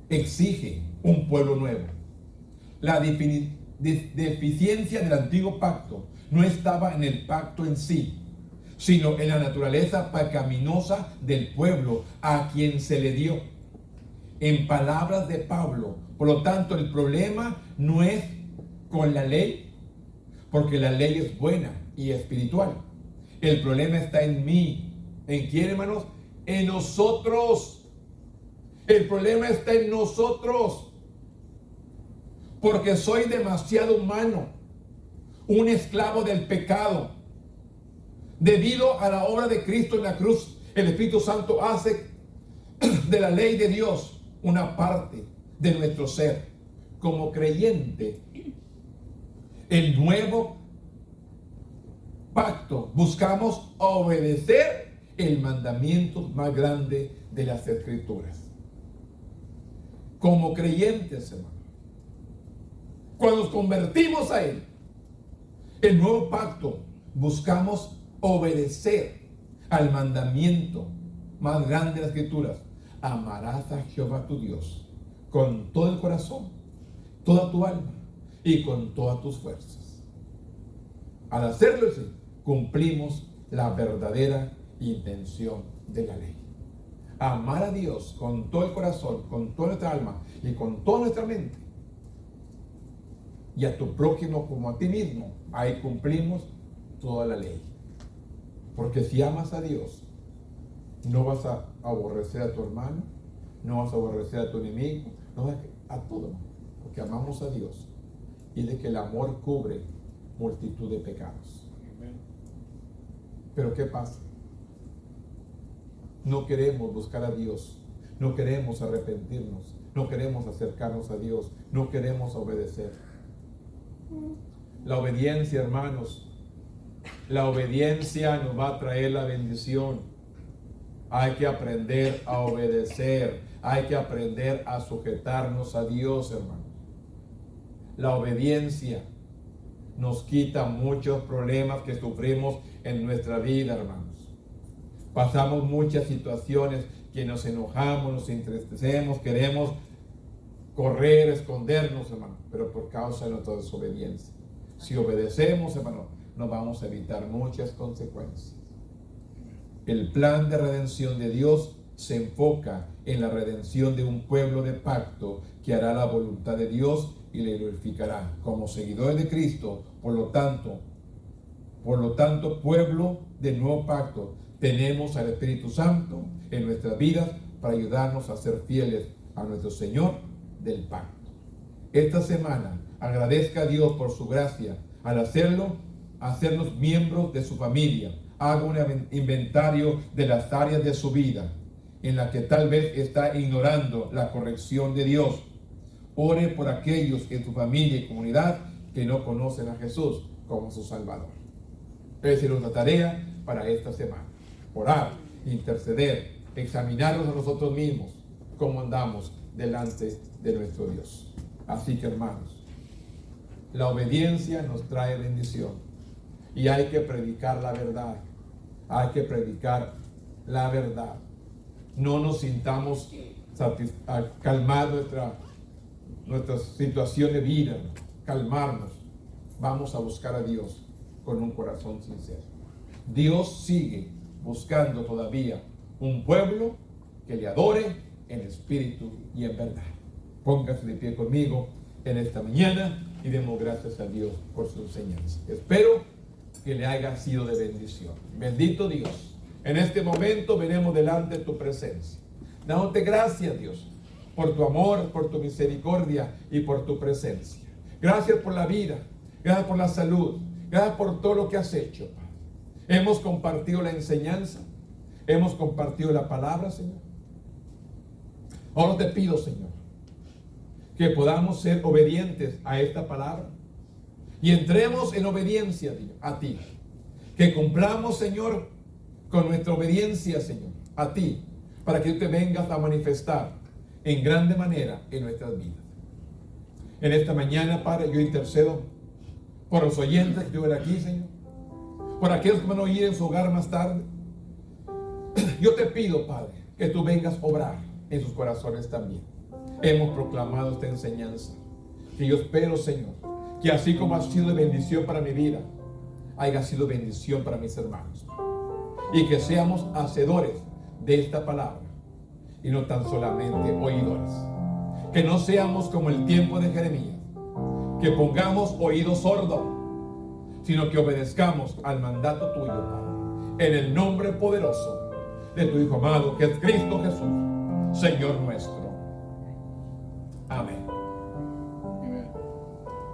exige un pueblo nuevo. La deficiencia del antiguo pacto no estaba en el pacto en sí, sino en la naturaleza pecaminosa del pueblo a quien se le dio. En palabras de Pablo, por lo tanto, el problema no es con la ley, porque la ley es buena y espiritual. El problema está en mí. ¿En quién, hermanos? En nosotros. El problema está en nosotros. Porque soy demasiado humano, un esclavo del pecado. Debido a la obra de Cristo en la cruz, el Espíritu Santo hace de la ley de Dios una parte de nuestro ser. Como creyente, el nuevo pacto, buscamos obedecer el mandamiento más grande de las Escrituras. Como creyentes, hermanos, cuando nos convertimos a Él, el nuevo pacto, buscamos obedecer al mandamiento más grande de las Escrituras. Amarás a Jehová tu Dios con todo el corazón, toda tu alma y con todas tus fuerzas. Al hacerlo así, cumplimos la verdadera intención de la ley. Amar a Dios con todo el corazón, con toda nuestra alma y con toda nuestra mente. Y a tu prójimo como a ti mismo. Ahí cumplimos toda la ley. Porque si amas a Dios, no vas a aborrecer a tu hermano, no vas a aborrecer a tu enemigo, no vas a todo, porque amamos a Dios. Y de que el amor cubre multitud de pecados. Pero ¿qué pasa? No queremos buscar a Dios, no queremos arrepentirnos, no queremos acercarnos a Dios, no queremos obedecer. La obediencia, hermanos, la obediencia nos va a traer la bendición. Hay que aprender a obedecer, hay que aprender a sujetarnos a Dios, hermanos. La obediencia nos quita muchos problemas que sufrimos en nuestra vida, hermanos. Pasamos muchas situaciones que nos enojamos, nos entristecemos, queremos correr, escondernos, hermano, pero por causa de nuestra desobediencia. Si obedecemos, hermano, nos vamos a evitar muchas consecuencias. El plan de redención de Dios se enfoca en la redención de un pueblo de pacto que hará la voluntad de Dios y le glorificará. Como seguidores de Cristo, por lo tanto, pueblo del nuevo pacto, tenemos al Espíritu Santo en nuestras vidas para ayudarnos a ser fieles a nuestro Señor del pacto. Esta semana agradezca a Dios por su gracia al hacernos miembros de su familia. Haga un inventario de las áreas de su vida en la que tal vez está ignorando la corrección de Dios. Ore por aquellos en su familia y comunidad que no conocen a Jesús como su Salvador. Esa es nuestra tarea para esta semana. Orar, interceder, examinarnos a nosotros mismos, cómo andamos delante de nuestro Dios. Así que, hermanos, la obediencia nos trae bendición y hay que predicar la verdad. Hay que predicar la verdad. No nos sintamos calmar nuestra situación de vida, calmarnos. Vamos a buscar a Dios con un corazón sincero. Dios sigue buscando todavía un pueblo que le adore en espíritu y en verdad. Póngase de pie conmigo en esta mañana y demos gracias a Dios por su enseñanza. Espero que le haya sido de bendición. Bendito Dios, en este momento venimos delante de tu presencia, dándote gracias, Dios, por tu amor, por tu misericordia y por tu presencia. Gracias por la vida, gracias por la salud, gracias por todo lo que has hecho, Padre. Hemos compartido la enseñanza, hemos compartido la palabra, Señor. Ahora te pido, Señor, que podamos ser obedientes a esta palabra y entremos en obediencia a ti. Que cumplamos, Señor, con nuestra obediencia, Señor, a ti, para que tú te vengas a manifestar en grande manera en nuestras vidas. En esta mañana, Padre, yo intercedo por los oyentes que estuvieron aquí, Señor, por aquellos que van a oír en su hogar más tarde. Yo te pido, Padre, que tú vengas a obrar en sus corazones también. Hemos proclamado esta enseñanza, que yo espero, Señor, que así como ha sido de bendición para mi vida, haya sido bendición para mis hermanos, y que seamos hacedores de esta palabra y no tan solamente oidores. Que no seamos como el tiempo de Jeremías, que pongamos oídos sordos, sino que obedezcamos al mandato tuyo, Padre, en el nombre poderoso de tu Hijo amado, que es Cristo Jesús, Señor nuestro. Amén.